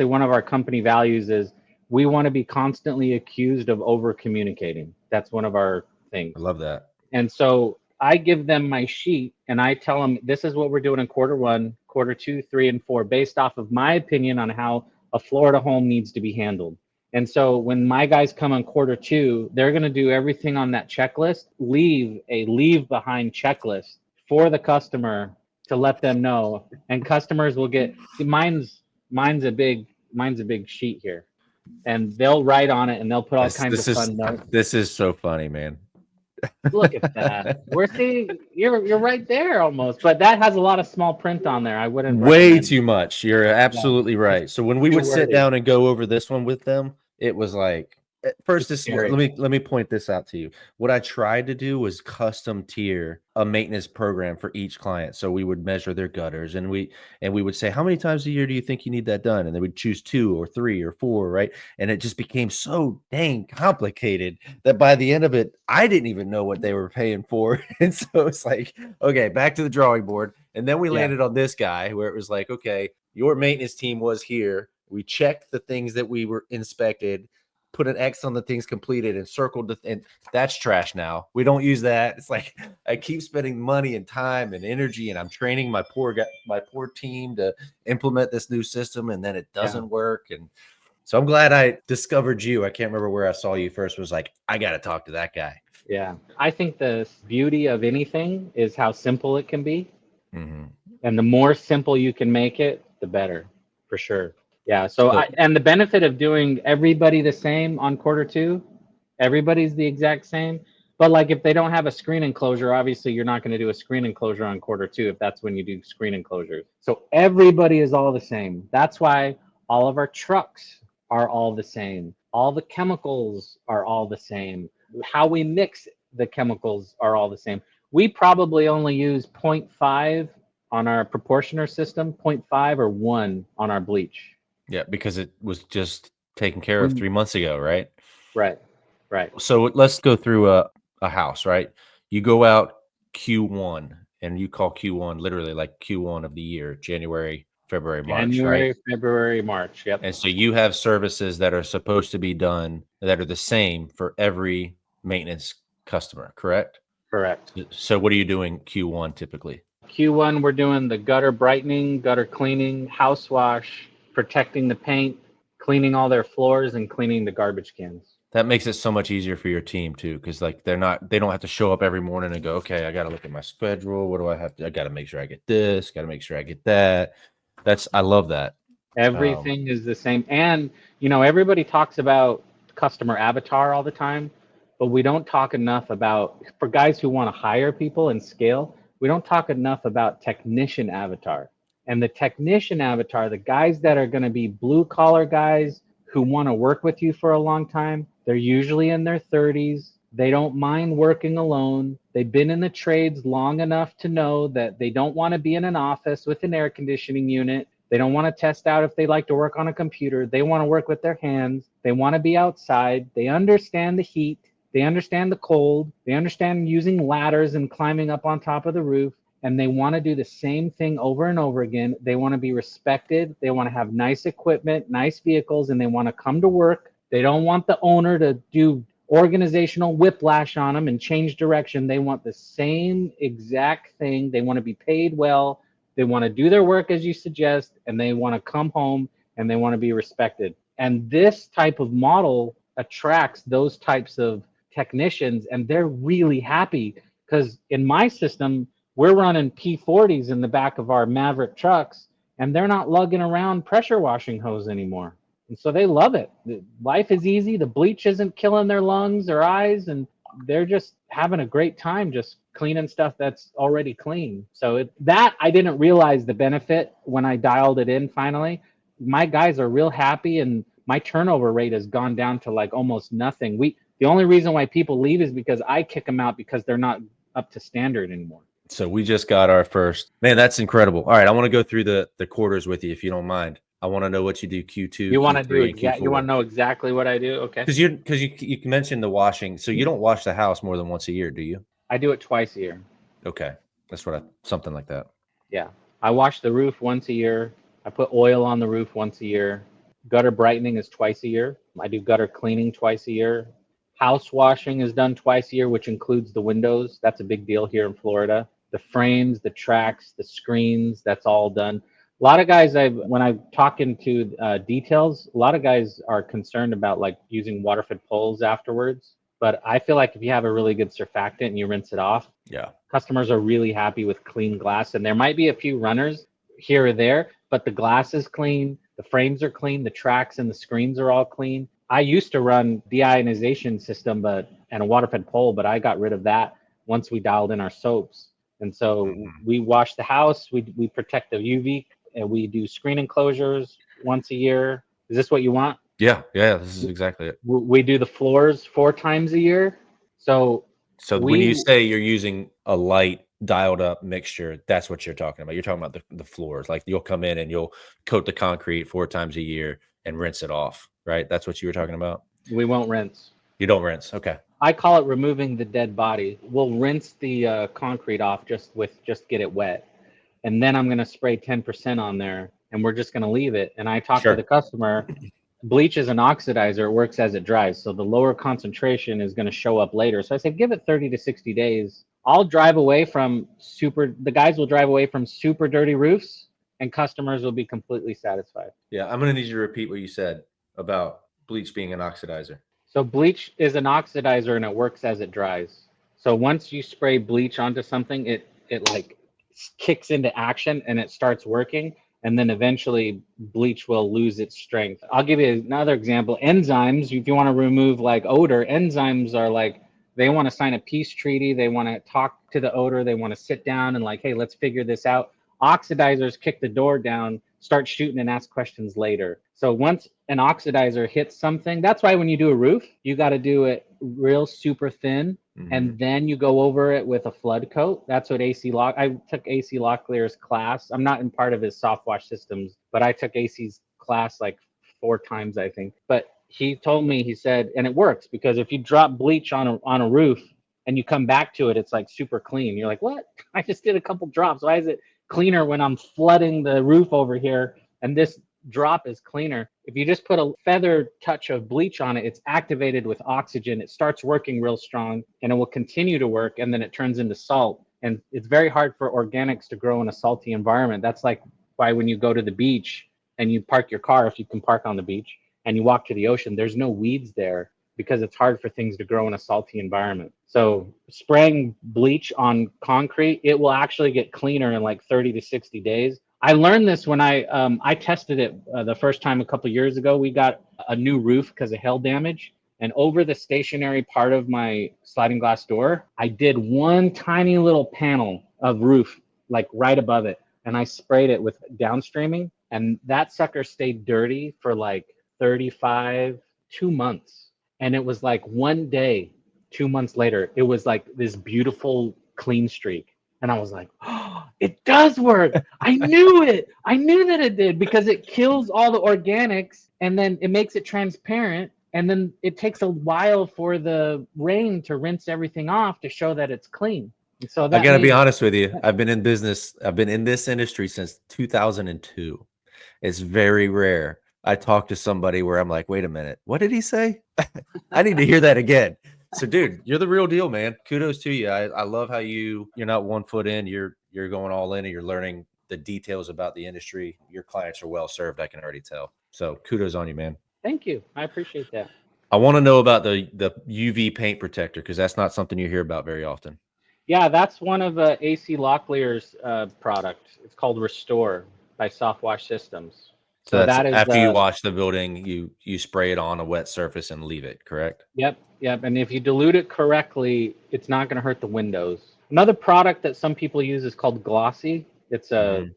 one of our company values is we want to be constantly accused of over communicating. That's one of our things. I love that. And so I give them my sheet and I tell them, this is what we're doing in quarter 1, quarter 2, 3, and 4, based off of my opinion on how a Florida home needs to be handled. And so when my guys come on quarter 2, they're going to do everything on that checklist, leave behind checklist for the customer to let them know. And customers will get, mine's a big sheet here, and they'll write on it and they'll put all kinds of fun notes. This is so funny, man. Look at that. We're seeing you're right there almost, but that has a lot of small print on there. I wouldn't. Way too much. You're absolutely right. So when we would sit down and go over this one with them, it was like First, It's this scary. let me point this out to you. What I tried to do was custom tier a maintenance program for each client. So we would measure their gutters, and we would say, how many times a year do you think you need that done? And they would choose 2 or 3 or 4, right? And it just became so dang complicated that by the end of it, I didn't even know what they were paying for. And so it's like, okay, back to the drawing board. And then we landed on this guy where it was like, okay, your maintenance team was here. We checked the things that we were inspected, put an X on the things completed, and circled the and that's trash now. We don't use that. It's like I keep spending money and time and energy, and I'm training my poor team to implement this new system, and then it doesn't work. And so I'm glad I discovered you. I can't remember where I saw you first. Was like, I got to talk to that guy. Yeah. I think the beauty of anything is how simple it can be. Mm-hmm. And the more simple you can make it, the better, for sure. Yeah. So, and the benefit of doing everybody the same on Q2, everybody's the exact same. But like if they don't have a screen enclosure, obviously you're not going to do a screen enclosure on Q2 if that's when you do screen enclosures. So everybody is all the same. That's why all of our trucks are all the same. All the chemicals are all the same. How we mix the chemicals are all the same. We probably only use 0.5 on our proportioner system, 0.5 or 1 on our bleach. Yeah, because it was just taken care of 3 months ago, right? Right. Right. So let's go through a house, right? You go out Q1 and you call Q1 literally like Q1 of the year, January, February, March, right? January, February, March. Yep. And so you have services that are supposed to be done that are the same for every maintenance customer, correct? Correct. So what are you doing Q1 typically? Q1, we're doing the gutter brightening, gutter cleaning, house wash, protecting the paint, cleaning all their floors, and cleaning the garbage cans. That makes it so much easier for your team too, because like they don't have to show up every morning and go, okay, I got to look at my schedule. What do I have to? I got to make sure I get this. Got to make sure I get that. I love that. Everything is the same. And, you know, everybody talks about customer avatar all the time, but we don't talk enough about, for guys who want to hire people and scale, we don't talk enough about technician avatar. And the technician avatar, the guys that are going to be blue collar guys who want to work with you for a long time, they're usually in their 30s. They don't mind working alone. They've been in the trades long enough to know that they don't want to be in an office with an air conditioning unit. They don't want to test out if they like to work on a computer. They want to work with their hands. They want to be outside. They understand the heat. They understand the cold. They understand using ladders and climbing up on top of the roof. And they want to do the same thing over and over again. They want to be respected. They want to have nice equipment, nice vehicles, and they want to come to work. They don't want the owner to do organizational whiplash on them and change direction. They want the same exact thing. They want to be paid well. They want to do their work as you suggest, and they want to come home and they want to be respected. And this type of model attracts those types of technicians, and they're really happy because in my system, we're running P40s in the back of our Maverick trucks, and they're not lugging around pressure washing hose anymore. And so they love it. Life is easy. The bleach isn't killing their lungs or eyes, and they're just having a great time just cleaning stuff that's already clean. So that I didn't realize the benefit when I dialed it in finally. My guys are real happy, and my turnover rate has gone down to like almost nothing. The only reason why people leave is because I kick them out because they're not up to standard anymore. So we just got our first. Man, that's incredible. All right, I want to go through the quarters with you if you don't mind. I want to know what you do Q2. You want to do Q4. You want to know exactly what I do? Okay. Because you mentioned the washing, so you don't wash the house more than once a year, do you? I do it twice a year. Okay, that's what something like that. Yeah, I wash the roof once a year. I put oil on the roof once a year. Gutter brightening is twice a year. I do gutter cleaning twice a year. House washing is done twice a year, which includes the windows. That's a big deal here in Florida. The frames, the tracks, the screens, that's all done. A lot of guys, when I'm talking to details, a lot of guys are concerned about like using water-fed poles afterwards. But I feel like if you have a really good surfactant and you rinse it off, yeah, customers are really happy with clean glass. And there might be a few runners here or there, but the glass is clean, the frames are clean, the tracks and the screens are all clean. I used to run deionization system and a water-fed pole, but I got rid of that once we dialed in our soaps. And so we wash the house, we protect the UV, and we do screen enclosures once a year. Is this what you want? Yeah, this is exactly it. We do the floors 4 times a year. So So when you say you're using a light dialed up mixture, that's what you're talking about. You're talking about the floors. Like you'll come in and you'll coat the concrete 4 times a year and rinse it off, right? That's what you were talking about. we won't rinse. You don't rinse. Okay. I call it removing the dead body. We'll rinse the concrete off just get it wet. And then I'm going to spray 10% on there and we're just going to leave it. And I talk to the customer. Bleach is an oxidizer. It works as it dries. So the lower concentration is going to show up later. So I said, give it 30 to 60 days. The guys will drive away from super dirty roofs and customers will be completely satisfied. Yeah. I'm going to need you to repeat what you said about bleach being an oxidizer. So bleach is an oxidizer and it works as it dries. So once you spray bleach onto something, it like kicks into action and it starts working. And then eventually bleach will lose its strength. I'll give you another example. Enzymes, if you want to remove like odor, enzymes are like, they want to sign a peace treaty. They want to talk to the odor. They want to sit down and like, hey, let's figure this out. Oxidizers kick the door down, start shooting and ask questions later. So once an oxidizer hits something, that's why when you do a roof, you got to do it real super thin. And then you go over it with a flood coat. That's what I took AC Locklear's class. I'm not in part of his soft wash systems, but I took AC's class like 4 times, I think. But he told me, he said, and it works because if you drop bleach on a roof and you come back to it, it's like super clean. You're like, what? I just did a couple drops. Why is it cleaner when I'm flooding the roof over here? And this drop is cleaner. If you just put a feather touch of bleach on it, it's activated with oxygen. It starts working real strong and it will continue to work. And then it turns into salt. And it's very hard for organics to grow in a salty environment. That's like why when you go to the beach and you park your car, if you can park on the beach, and you walk to the ocean, there's no weeds there because it's hard for things to grow in a salty environment. So spraying bleach on concrete, it will actually get cleaner in like 30 to 60 days. I learned this when I tested it the first time a couple of years ago. We got a new roof because of hail damage. And over the stationary part of my sliding glass door, I did one tiny little panel of roof, like right above it. And I sprayed it with downstreaming. And that sucker stayed dirty for like 2 months. And it was like one day, 2 months later, it was like this beautiful clean streak. And I was like, oh, it does work. I knew it. I knew that it did because it kills all the organics and then it makes it transparent. And then it takes a while for the rain to rinse everything off to show that it's clean. And so that I got to be honest with you. I've been in business. I've been in this industry since 2002. It's very rare I talk to somebody where I'm like, wait a minute, what did he say? I need to hear that again. So, dude, you're the real deal, man. Kudos to you. I love how you're not 1 foot in. You're going all in and you're learning the details about the industry. Your clients are well served. I can already tell. So kudos on you, man. Thank you. I appreciate that. I want to know about the UV paint protector because that's not something you hear about very often. Yeah, that's one of AC Locklear's products. It's called Restore by Soft Wash Systems. So that is after you wash the building, you spray it on a wet surface and leave it, correct? Yep. And if you dilute it correctly, it's not going to hurt the windows. Another product that some people use is called Glossy. It's I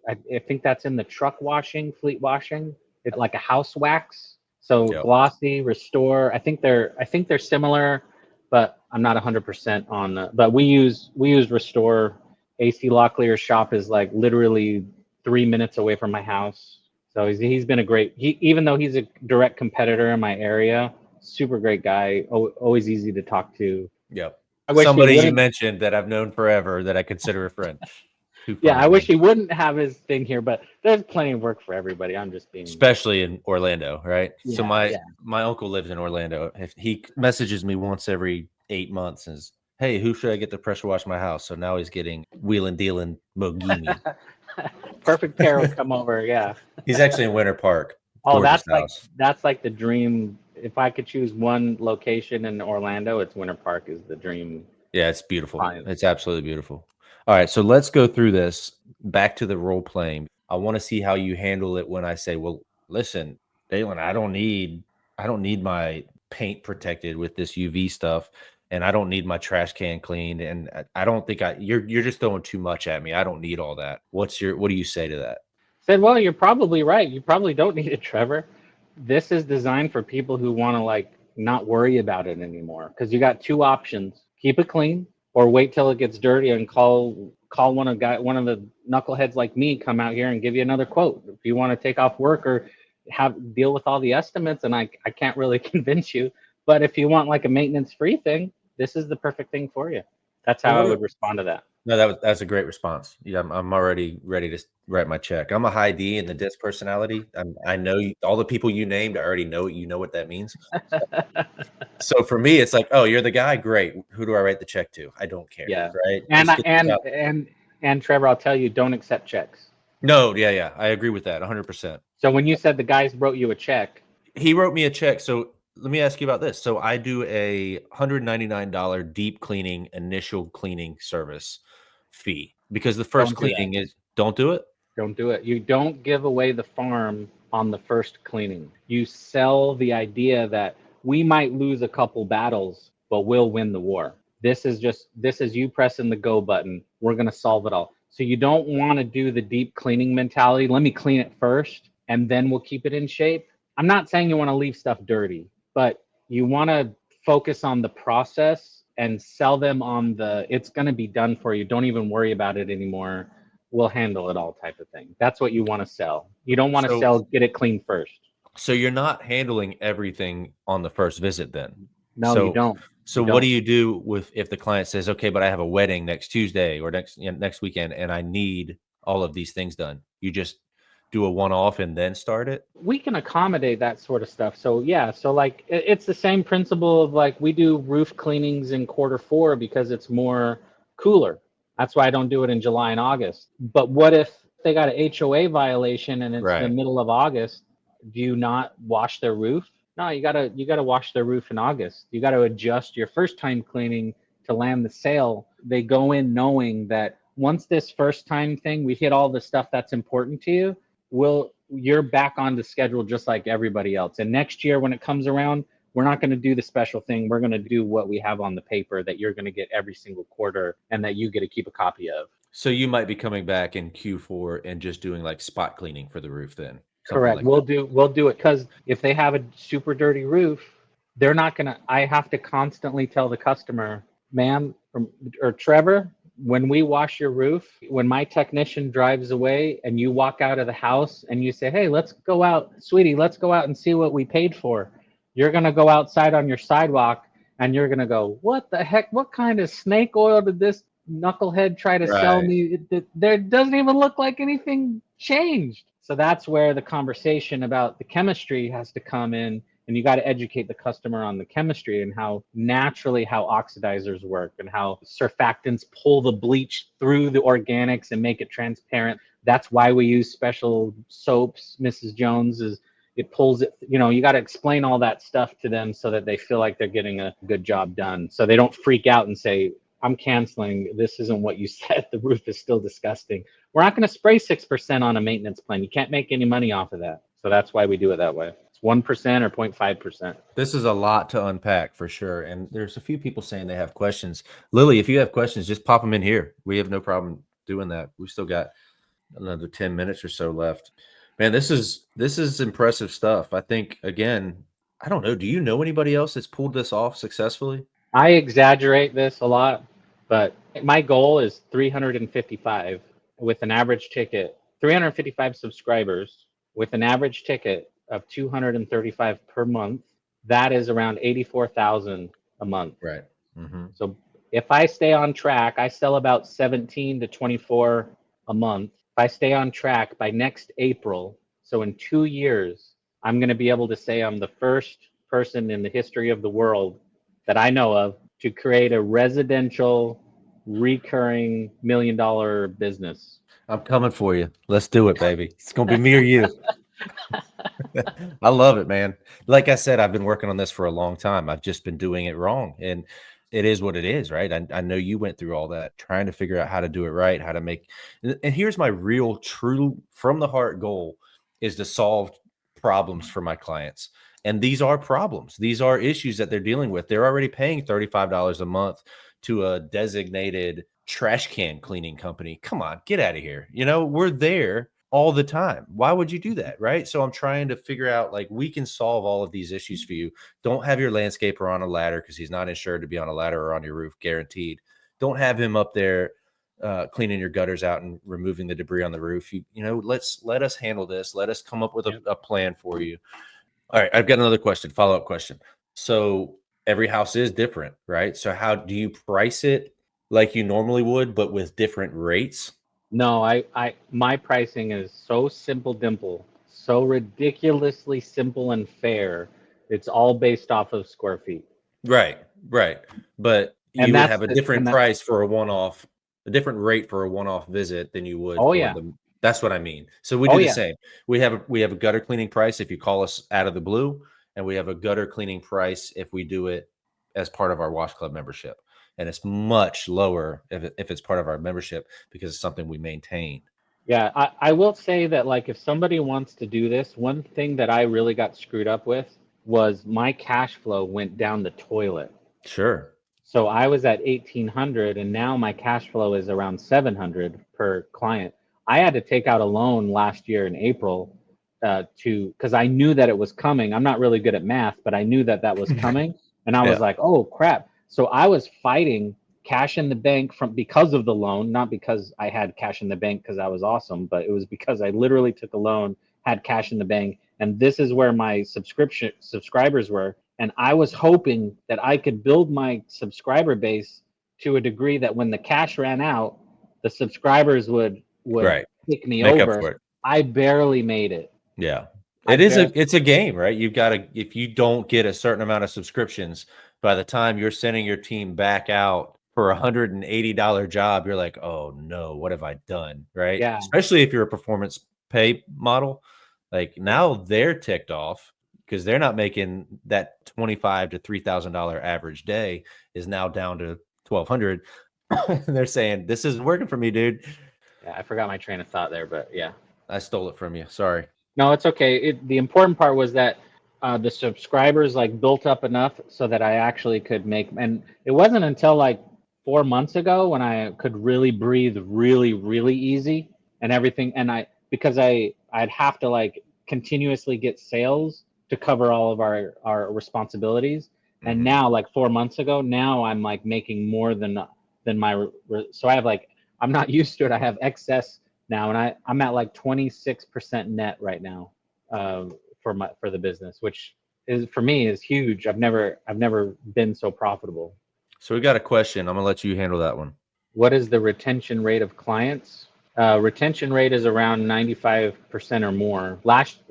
think that's in the truck washing, fleet washing. It's like a house wax. So Glossy, Restore. I think they're similar, but I'm not 100% on. But we use Restore. AC Locklear's shop is like literally 3 minutes away from my house. So he's been a great. Even though he's a direct competitor in my area, super great guy. Always easy to talk to. Yep. Somebody you mentioned that I've known forever that I consider a friend. Yeah, I wish he wouldn't have his thing here, but there's plenty of work for everybody. I'm just being, especially in Orlando, right? Yeah, so my uncle lives in Orlando. If he messages me once every 8 months and says, hey, who should I get to pressure wash my house? So now he's getting Deland Moghimi. Perfect pair will come over. Yeah, he's actually in Winter Park. Oh, that's like the dream. If I could choose one location in Orlando, it's Winter Park is the dream. Yeah, it's beautiful. It's absolutely beautiful. All right, so let's go through this. Back to the role playing. I want to see how you handle it when I say, well, listen, Deland, I don't need my paint protected with this UV stuff, and I don't need my trash can cleaned, and I don't think you're just throwing too much at me. I don't need all that. What do you say to that? I said, well, you're probably right. You probably don't need it, Trevor. This is designed for people who want to like not worry about it anymore, because you got two options: keep it clean or wait till it gets dirty and call one of the knuckleheads like me, come out here and give you another quote if you want to take off work or have deal with all the estimates, and I can't really convince you. But if you want like a maintenance free thing, this is the perfect thing for you. That's Well, how I would respond to that. no, that's a great response. Yeah, I'm already ready to write my check. I'm a high D in the disc personality. I know all the people you named. I already know what that means. So for me, it's like, oh, you're the guy. Great. Who do I write the check to? I don't care. Yeah. Right. And Just I, get the job. and Trevor, I'll tell you, don't accept checks. No, yeah. I agree with that 100%. So when you said the guys wrote you a check, He wrote me a check. So let me ask you about this. So I do a $199 deep cleaning, initial cleaning service fee because the first don't do that. cleaning is don't do it. Don't do it. You don't give away the farm on the first cleaning. You sell the idea that we might lose a couple battles, but we'll win the war. This is you pressing the go button. We're going to solve it all. So you don't want to do the deep cleaning mentality. Let me clean it first and then we'll keep it in shape. I'm not saying you want to leave stuff dirty, but you want to focus on the process and sell them on the it's going to be done for you. Don't even worry about it anymore. We'll handle it all type of thing. That's what you want to sell. You don't want to So sell get it clean first. so you're not handling everything on the first visit then. No, you don't. So You what don't. do you do with if the client says, okay, but I have a wedding next Tuesday or next weekend and I need all of these things done? You just do a one-off and then start it? We can accommodate that sort of stuff. So yeah, so like it's the same principle of like we do roof cleanings in Q4 because it's more cooler. That's why I don't do it in July and August. But what if they got an HOA violation and it's the Right. middle of August? Do you not wash their roof? No, you gotta wash their roof in August. You gotta adjust your first time cleaning to land the sale. They go in knowing that once this first time thing, we hit all the stuff that's important to you, you're back on the schedule just like everybody else. And next year when it comes around, we're not going to do the special thing. We're going to do what we have on the paper that you're going to get every single quarter and that you get to keep a copy of. So you might be coming back in Q4 and just doing like spot cleaning for the roof then. Correct. Like We'll do it because if they have a super dirty roof, they're not gonna. I have to constantly tell the customer, ma'am or Trevor, when we wash your roof, when my technician drives away and you walk out of the house and you say, hey, let's go out, sweetie, let's go out and see what we paid for. You're gonna go outside on your sidewalk and you're gonna go, what the heck? What kind of snake oil did this knucklehead try to sell right. me? There doesn't even look like anything changed. So that's where the conversation about the chemistry has to come in, and you got to educate the customer on the chemistry and how naturally how oxidizers work and how surfactants pull the bleach through the organics and make it transparent. That's why we use special soaps. Mrs. Jones is it pulls it, you got to explain all that stuff to them so that they feel like they're getting a good job done. So they don't freak out and say, I'm canceling. This isn't what you said. The roof is still disgusting. We're not going to spray 6% on a maintenance plan. You can't make any money off of that. So that's why we do it that way. It's 1% or 0.5%. This is a lot to unpack for sure. And there's a few people saying they have questions. Lily, if you have questions, just pop them in here. We have no problem doing that. We've still got another 10 minutes or so left. Man, this is impressive stuff. I think, again, I don't know. Do you know anybody else that's pulled this off successfully? I exaggerate this a lot, but my goal is 355 with an average ticket, 355 subscribers with an average ticket of 235 per month. That is around 84,000 a month. Right. Mm-hmm. So if I stay on track, I sell about 17 to 24 a month. If I stay on track by next April, so in 2 years, I'm going to be able to say I'm the first person in the history of the world that I know of to create a residential recurring $1 million business. I'm coming for you. Let's do it, baby. It's going to be me or you. I love it, man. Like I said, I've been working on this for a long time. I've just been doing it wrong. And it is what it is, right? I know you went through all that, trying to figure out how to do it right, how to make. And here's my real, true, from the heart goal is to solve problems for my clients. And these are problems. These are issues that they're dealing with. They're already paying $35 a month to a designated trash can cleaning company. Come on, get out of here. We're there all the time. Why would you do that? Right. So I'm trying to figure out, like, we can solve all of these issues for you. Don't have your landscaper on a ladder because he's not insured to be on a ladder or on your roof, guaranteed. Don't have him up there cleaning your gutters out and removing the debris on the roof. Let us handle this. Let us come up with a plan for you. All right. I've got another question, follow-up question. So every house is different, right? So how do you price it like you normally would, but with different rates? No, my pricing is so simple dimple, so ridiculously simple and fair. It's all based off of square feet. Right. But And you would have a different that, price for a different rate for a one-off visit than you would oh for yeah. the. That's what I mean. So we Oh do the yeah. same. We have a gutter cleaning price if you call us out of the blue, and we have a gutter cleaning price if we do it as part of our wash club membership. And it's much lower if it's part of our membership because it's something we maintain. Yeah, I will say that, like, if somebody wants to do this, one thing that I really got screwed up with was my cash flow went down the toilet. Sure. So I was at 1,800 and now my cash flow is around 700 per client. I had to take out a loan last year in April because I knew that it was coming. I'm not really good at math, but I knew that was coming. And I was like, oh crap. So I was fighting cash in the bank because of the loan, not because I had cash in the bank because I was awesome, but it was because I literally took a loan, had cash in the bank, and this is where my subscribers were. And I was hoping that I could build my subscriber base to a degree that when the cash ran out, the subscribers would Right. pick me Make up over. for it. I barely made it. Yeah. It's a game, right? You've got to, if you don't get a certain amount of subscriptions, by the time you're sending your team back out for $180 job, you're like, oh no, what have I done? Right. Yeah. Especially if you're a performance pay model. Like, now they're ticked off because they're not making that $2,500 to $3,000 average day is now down to $1,200. And they're saying, this isn't working for me, dude. Yeah, I forgot my train of thought there, but yeah. I stole it from you. Sorry. No, it's okay. The important part was that the subscribers like built up enough so that I actually could make, and it wasn't until like 4 months ago when I could really breathe really, really easy and everything. And because I'd have to like continuously get sales to cover all of our responsibilities. And now, like 4 months ago, now I'm like making more than so I have like, I'm not used to it. I have excess now, and I'm at like 26% net right now for the business, which is for me is huge. I've never been so profitable. So we got a question. I'm gonna let you handle that one. What is the retention rate of clients? Retention rate is around 95% or more. Last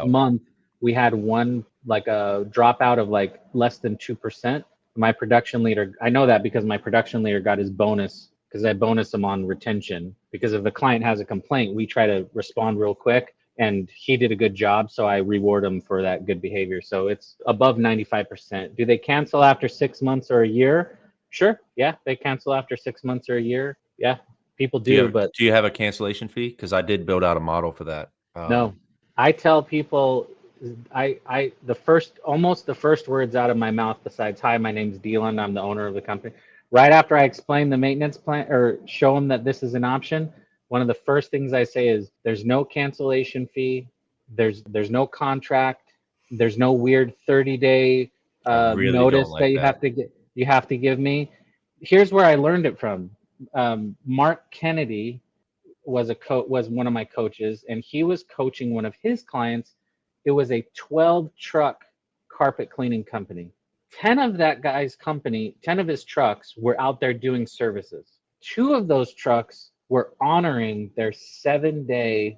month we had one like a dropout of like less than 2%. My production leader, I know that because my production leader got his bonus because I bonus him on retention. Because if the client has a complaint, we try to respond real quick, and he did a good job, so I reward him for that good behavior. So it's above 95%. Do they cancel after 6 months or a year? Sure. Yeah, they cancel after 6 months or a year. Yeah, people do. But do you have a cancellation fee? Because I did build out a model for that. No, I tell people, the first words out of my mouth besides "Hi, my name's Deland, I'm the owner of the company." Right after I explain the maintenance plan or show them that this is an option, one of the first things I say is, "There's no cancellation fee. There's no contract. There's no weird 30-day notice that you have to give me." Here's where I learned it from. Mark Kennedy was one of my coaches, and he was coaching one of his clients. It was a 12 truck carpet cleaning company. 10 of his trucks were out there doing services. 2 of those trucks were honoring their 7-day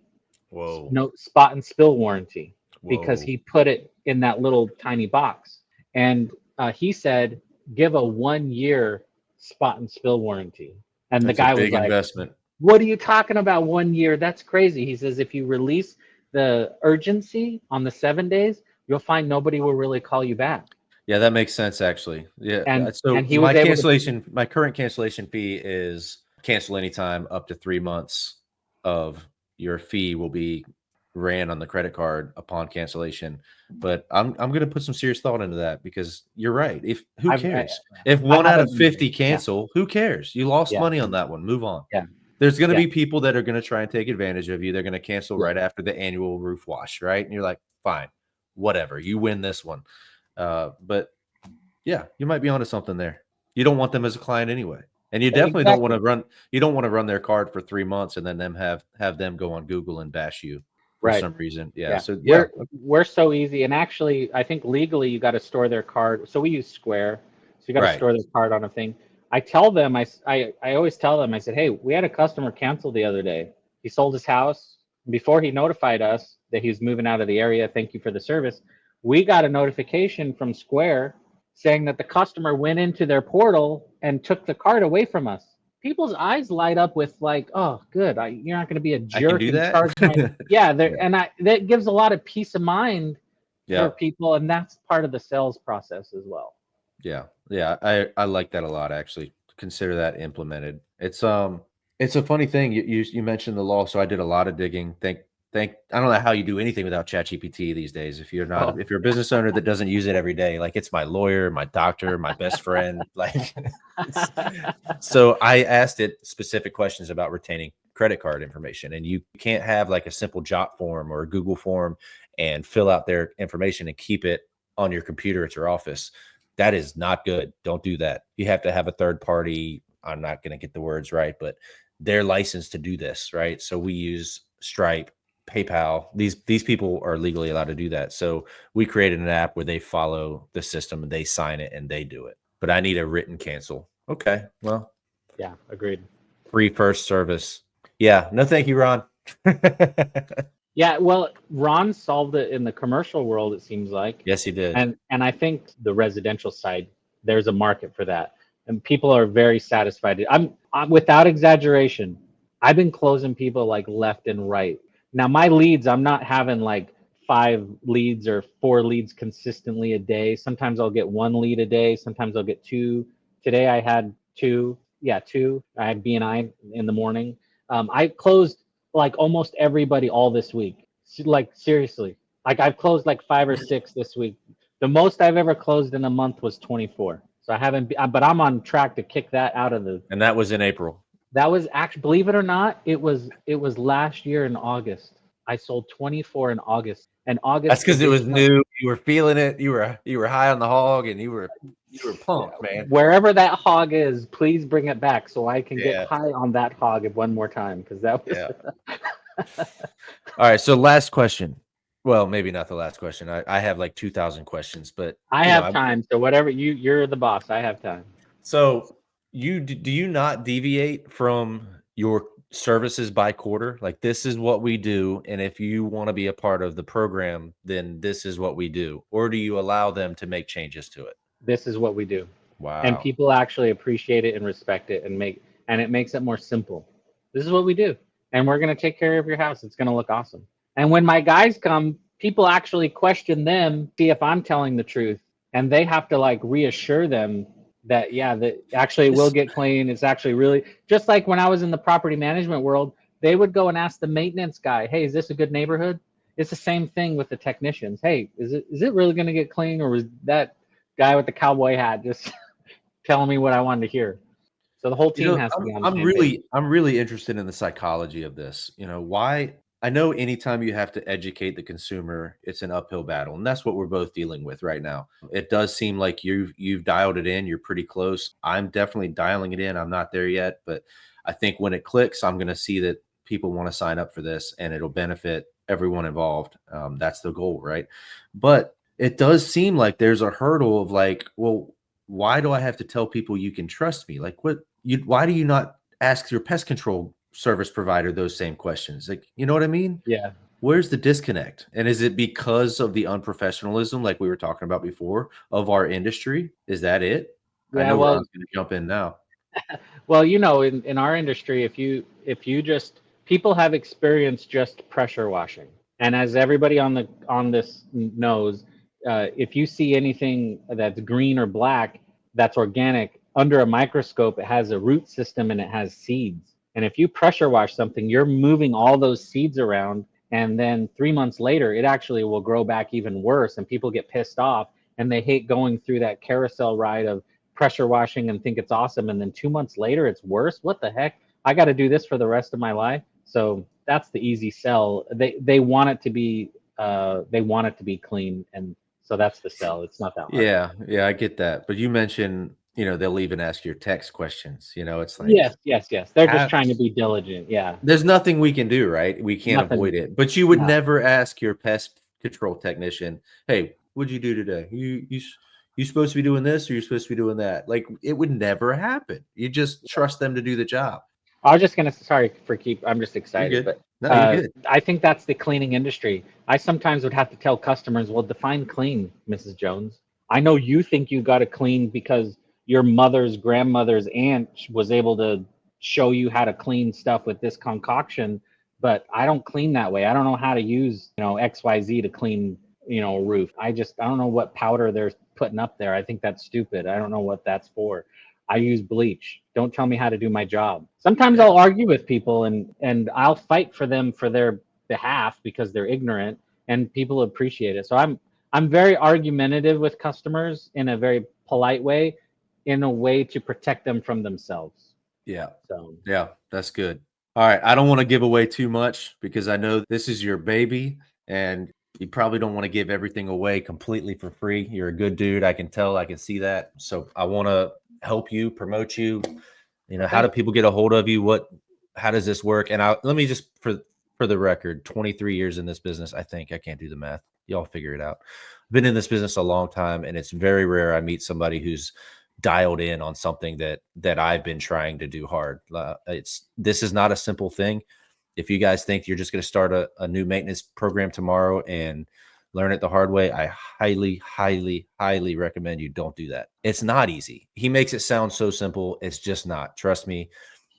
spot and spill warranty because he put it in that little tiny box. And he said, give a 1-year spot and spill warranty. And the guy was like, investment. What are you talking about 1 year? That's crazy. He says, if you release the urgency on the 7 days, you'll find nobody will really call you back. Yeah, that makes sense, actually. Yeah. And he my was my current cancellation fee is cancel anytime up to 3 months of your fee will be ran on the credit card upon cancellation. But I'm going to put some serious thought into that because you're right. Who cares? If 1 out of 50 cancel, who cares? You lost money on that one. Move on. Yeah. There's going to Yeah. be people that are going to try and take advantage of you. They're going to cancel right after the annual roof wash, right? And you're like, fine, whatever. You win this one. But yeah, you might be onto something there. You don't want them as a client anyway. And you definitely don't want to run. You don't want to run their card for 3 months and then have them go on Google and bash you for some reason. Yeah. So yeah, we're so easy. And actually, I think legally you got to store their card. So we use Square. So you got to store their card on a thing. I tell them, I always tell them, I said, hey, we had a customer cancel the other day. He sold his house. Before he notified us that he was moving out of the area, thank you for the service, we got a notification from Square saying that the customer went into their portal and took the card away from us. People's eyes light up with like, oh, good. You're not going to be a jerk and charge my and that gives a lot of peace of mind for people, and that's part of the sales process as well. Yeah, I like that a lot. Actually, consider that implemented. It's a funny thing. You mentioned the law, so I did a lot of digging. I don't know how you do anything without ChatGPT these days. If you're a business owner that doesn't use it every day, like it's my lawyer, my doctor, my best friend. Like, so I asked it specific questions about retaining credit card information, and you can't have like a simple Jot form or a Google form and fill out their information and keep it on your computer at your office. That is not good. Don't do that. You have to have a third party. I'm not going to get the words right, but they're licensed to do this, right? So we use Stripe, PayPal. These people are legally allowed to do that. So we created an app where they follow the system and they sign it and they do it. But I need a written cancel. Okay, well, yeah, agreed. Free first service. Yeah, no, thank you, Ron. Yeah, well, Ron solved it in the commercial world, it seems like. Yes, he did. And I think the residential side, there's a market for that, and people are very satisfied. I'm without exaggeration, I've been closing people like left and right. Now my leads, I'm not having like 5 leads or 4 leads consistently a day. Sometimes I'll get 1 lead a day. Sometimes I'll get 2. Today I had 2. Yeah, 2. I had BNI in the morning. I closed like almost everybody all this week. Like seriously, like I've closed like 5 or 6 this week. The most I've ever closed in a month was 24. So I haven't, but I'm on track to kick that out of the. And that was in April. That was actually, believe it or not, it was last year in August. I sold 24 in August. And August. That's because it was new. You were feeling it. You were high on the hog, and you were pumped, man. Wherever that hog is, please bring it back so I can get high on that hog one more time, because that was. All right. So last question. Well, maybe not the last question. I have like 2,000 questions, but I have time. So whatever you're the boss. I have time. So do you not deviate from your services by quarter? Like, this is what we do, and if you want to be a part of the program, then this is what we do, or do you allow them to make changes to it? This is what we do. Wow. And people actually appreciate it and respect it, and it makes it more simple. This is what we do, and we're going to take care of your house. It's going to look awesome. And when my guys come, people actually question them, see if I'm telling the truth, and they have to like reassure them that that actually will get clean. It's actually really just like when I was in the property management world, they would go and ask the maintenance guy, hey, is this a good neighborhood? It's the same thing with the technicians. Hey, is it really going to get clean, or was that guy with the cowboy hat just telling me what I wanted to hear? So the whole team has to be on the same page. I'm really interested in the psychology of this. Why? I know anytime you have to educate the consumer, it's an uphill battle, and that's what we're both dealing with right now. It does seem like you've dialed it in. You're pretty close. I'm definitely dialing it in. I'm not there yet, but I think when it clicks, I'm going to see that people want to sign up for this, and it'll benefit everyone involved. That's the goal, right? But it does seem like there's a hurdle of like, well, why do I have to tell people you can trust me? Like, why do you not ask your pest control service provider those same questions? Like, you know what I mean? Yeah. Where's the disconnect? And is it because of the unprofessionalism, like we were talking about before, of our industry? Is that it? Yeah, I know Ron's going to jump in now. Well, in our industry, if you just, people have experienced just pressure washing, and as everybody on this knows, if you see anything that's green or black that's organic under a microscope, it has a root system and it has seeds. And if you pressure wash something, you're moving all those seeds around, and then 3 months later, it actually will grow back even worse, and people get pissed off and they hate going through that carousel ride of pressure washing and think it's awesome, and then 2 months later it's worse. What the heck? I got to do this for the rest of my life. So that's the easy sell. They want it to be clean, and so that's the sell. It's not that hard. Yeah, I get that. But you mentioned, they'll even ask your text questions. It's like, Yes. They're just trying to be diligent. Yeah. there's nothing we can do, right? We can't Nothing. avoid it. But you would No. never ask your pest control technician, "Hey, what'd you do today? You supposed to be doing this, or you supposed to be doing that?" Like, it would never happen. You just trust them to do the job. I was just gonna. Sorry for I'm just You're excited, good. but No, you're good. I think that's the cleaning industry. I sometimes would have to tell customers, "Well, define clean, Mrs. Jones. I know you think you got to clean because your mother's grandmother's aunt was able to show you how to clean stuff with this concoction, but I don't clean that way. I don't know how to use XYZ to clean a roof. I don't know what powder they're putting up there. I think that's stupid. I don't know what that's for." I use bleach. Don't tell me how to do my job. Sometimes Yeah. I'll argue with people and I'll fight for them for their behalf because they're ignorant, and people appreciate it. So I'm very argumentative with customers in a very polite way, in a way to protect them from themselves. Yeah. So Yeah, that's good. All right. I don't want to give away too much because I know this is your baby and you probably don't want to give everything away completely for free. You're a good dude. I can tell, I can see that. So I want to help you, promote you. How do people get a hold of you? How does this work? And let me just, for the record, 23 years in this business. I can't do the math. Y'all figure it out. I've been in this business a long time, and it's very rare I meet somebody who's dialed in on something that I've been trying to do hard. This is not a simple thing. If you guys think you're just going to start a new maintenance program tomorrow and learn it the hard way, I highly, highly, highly recommend you don't do that. It's not easy. He makes it sound so simple. It's just not. Trust me.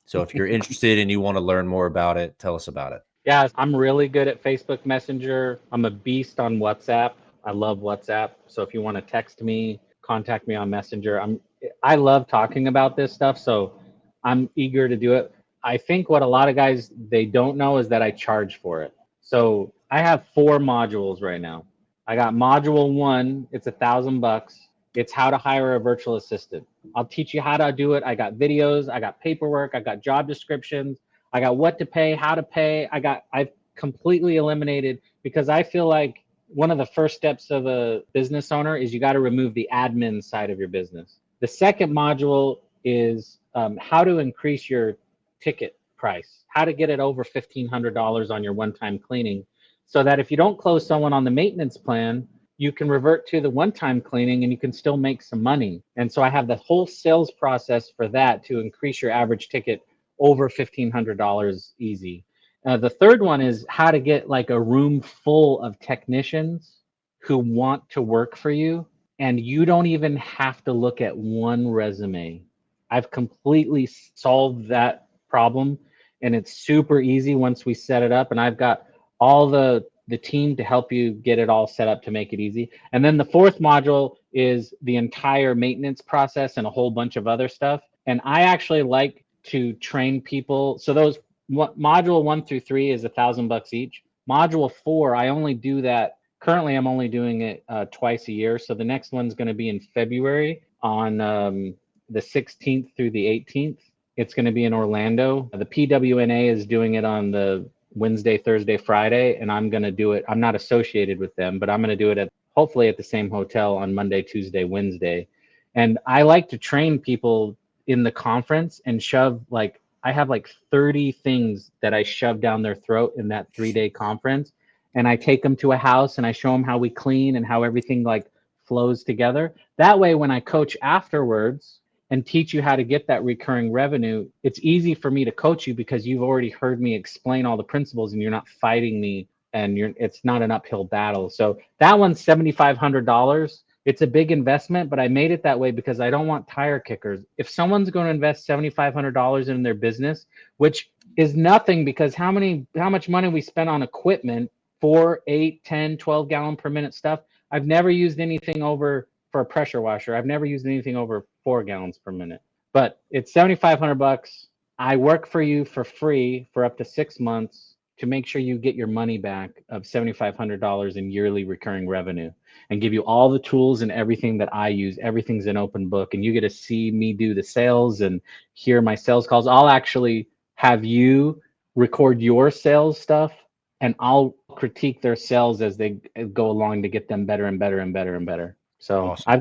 So if you're interested and you want to learn more about it, tell us about it. yeah, I'm really good at Facebook Messenger. I'm a beast on WhatsApp. I love WhatsApp. So if you want to text me, contact me on Messenger. I love talking about this stuff, so I'm eager to do it. I think what a lot of guys they don't know is that I charge for it. So I have 4 modules right now. I got module 1, it's $1,000. It's how to hire a virtual assistant. I'll teach you how to do it. I got videos, I got paperwork, I got job descriptions, I got what to pay, how to pay. I've completely eliminated, because I feel like one of the first steps of a business owner is you got to remove the admin side of your business. The second module is how to increase your ticket price, how to get it over $1,500 on your one-time cleaning, so that if you don't close someone on the maintenance plan, you can revert to the one-time cleaning and you can still make some money. And so I have the whole sales process for that to increase your average ticket over $1,500 easy. The third one is how to get like a room full of technicians who want to work for you, and you don't even have to look at one resume. I've completely solved that problem, and it's super easy once we set it up, and I've got all the team to help you get it all set up to make it easy. And then the fourth module is the entire maintenance process and a whole bunch of other stuff. And I actually like to train people. So those module 1 through 3 is $1,000 each. Module 4, I only do that. Currently, I'm only doing it twice a year. So the next one's going to be in February on the 16th through the 18th. It's going to be in Orlando. The PWNA is doing it on the Wednesday, Thursday, Friday, and I'm going to do it. I'm not associated with them, but I'm going to do it hopefully at the same hotel on Monday, Tuesday, Wednesday. And I like to train people in the conference and shove, like, I have like 30 things that I shove down their throat in that 3-day conference. And I take them to a house and I show them how we clean and how everything like flows together. That way, when I coach afterwards and teach you how to get that recurring revenue, it's easy for me to coach you because you've already heard me explain all the principles and you're not fighting me, and it's not an uphill battle. So that one's $7,500. It's a big investment, but I made it that way because I don't want tire kickers. If someone's going to invest $7,500 in their business, which is nothing, because how much money we spend on equipment, 4, 8, 10, 12 gallon per minute stuff. I've never used anything over, for a pressure washer, I've never used anything over 4 gallons per minute. But it's $7,500. I work for you for free for up to 6 months to make sure you get your money back of $7,500 in yearly recurring revenue, and give you all the tools and everything that I use. Everything's an open book, and you get to see me do the sales and hear my sales calls. I'll actually have you record your sales stuff, and I'll critique their sales as they go along to get them better and better and better and better. So Awesome. I've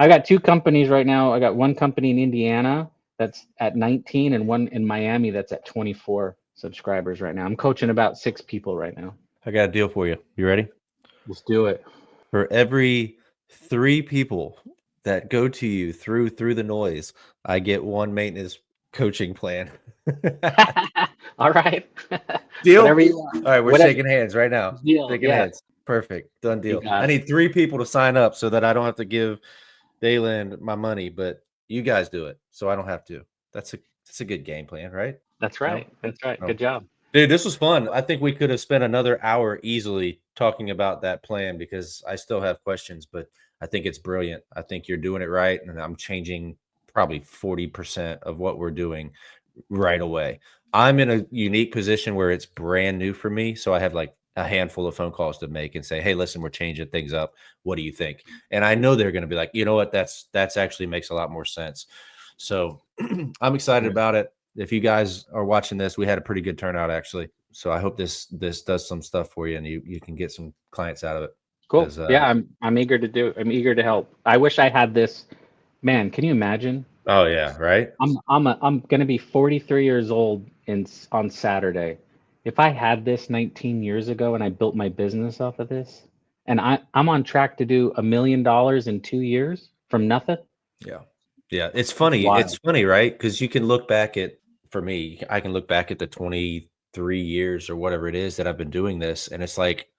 got 2 companies right now. I got one company in Indiana that's at 19 and one in Miami that's at 24 subscribers right now. I'm coaching about 6 people right now. I got a deal for you. You ready? Let's do it. For every 3 people that go to you through the noise, I get 1 maintenance coaching plan. All right. Deal? Whatever you want. All right, we're Whatever. shaking hands right now. Deal, Shaking yeah. hands. Perfect. Done deal. got I it. need 3 people to sign up so that I don't have to give Deland my money, but you guys do it, so I don't have to. That's a good game plan, right? That's right. That's right. Oh. Good job. Dude, this was fun. I think we could have spent another hour easily talking about that plan because I still have questions, but I think it's brilliant. I think you're doing it right, and I'm changing probably 40% of what we're doing right away. I'm in a unique position where it's brand new for me, so I have like a handful of phone calls to make and say, "Hey, listen, we're changing things up. What do you think?" And I know they're going to be like, "You know what? That's actually makes a lot more sense." So I'm excited about it. If you guys are watching this, we had a pretty good turnout actually. So I hope this does some stuff for you and you can get some clients out of it. Cool. Yeah, I'm eager to do. I'm eager to help. I wish I had this. Man, can you imagine? Oh yeah, right. I'm gonna be 43 years old on Saturday. If I had this 19 years ago and I built my business off of this, and I'm on track to do $1 million in 2 years from nothing. Yeah. It's funny. Wild. It's funny, right? Because you can look back at, for me, I can look back at the 23 years or whatever it is that I've been doing this, and it's like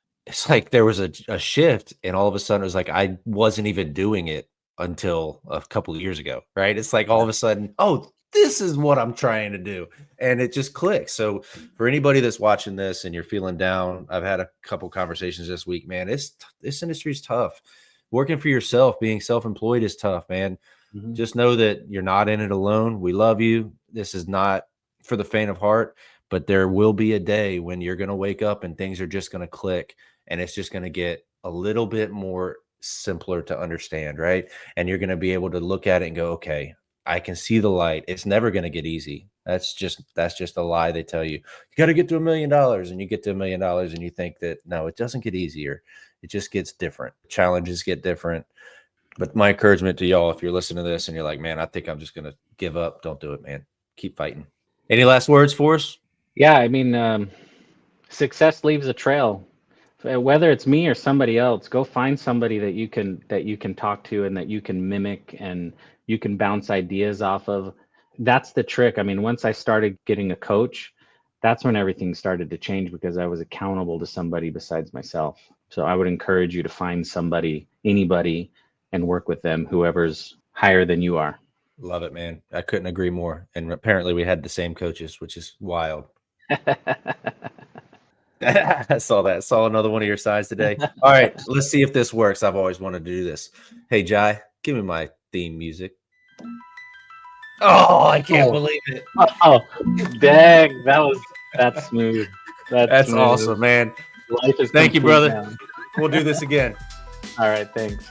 there was a shift, and all of a sudden it was like I wasn't even doing it until a couple of years ago, right? It's like all of a sudden, oh, this is what I'm trying to do, and it just clicks. So for anybody that's watching this and you're feeling down, I've had a couple conversations this week, man. This industry is tough. Working for yourself, being self-employed is tough, man. Mhm. Just know that you're not in it alone. We love you. This is not for the faint of heart, but there will be a day when you're going to wake up and things are just going to click, and it's just going to get a little bit more simpler to understand, right? And you're going to be able to look at it and go, okay, I can see the light. It's never going to get easy. That's just a lie. They tell you got to get to $1 million, and you get to $1 million and you think that no, it doesn't get easier. It just gets different. Challenges get different. But my encouragement to y'all, if you're listening to this and you're like, man, I think I'm just going to give up. Don't do it, man. Keep fighting. Any last words for us? Yeah, I mean, success leaves a trail. Whether it's me or somebody else, go find somebody that you can talk to and that you can mimic and you can bounce ideas off of. That's the trick. I mean, once I started getting a coach, that's when everything started to change because I was accountable to somebody besides myself. So I would encourage you to find somebody, anybody, and work with them, whoever's higher than you are. Love it, man. I couldn't agree more. And apparently we had the same coaches, which is wild. I saw that. Saw another one of your sides today. All right, let's see if this works. I've always wanted to do this. Hey, Jai, give me my theme music. Oh, I can't believe it. Oh, dang. That's smooth. That's smooth. awesome, man. Life is Thank you, complete brother. now. We'll do this again. All right, thanks.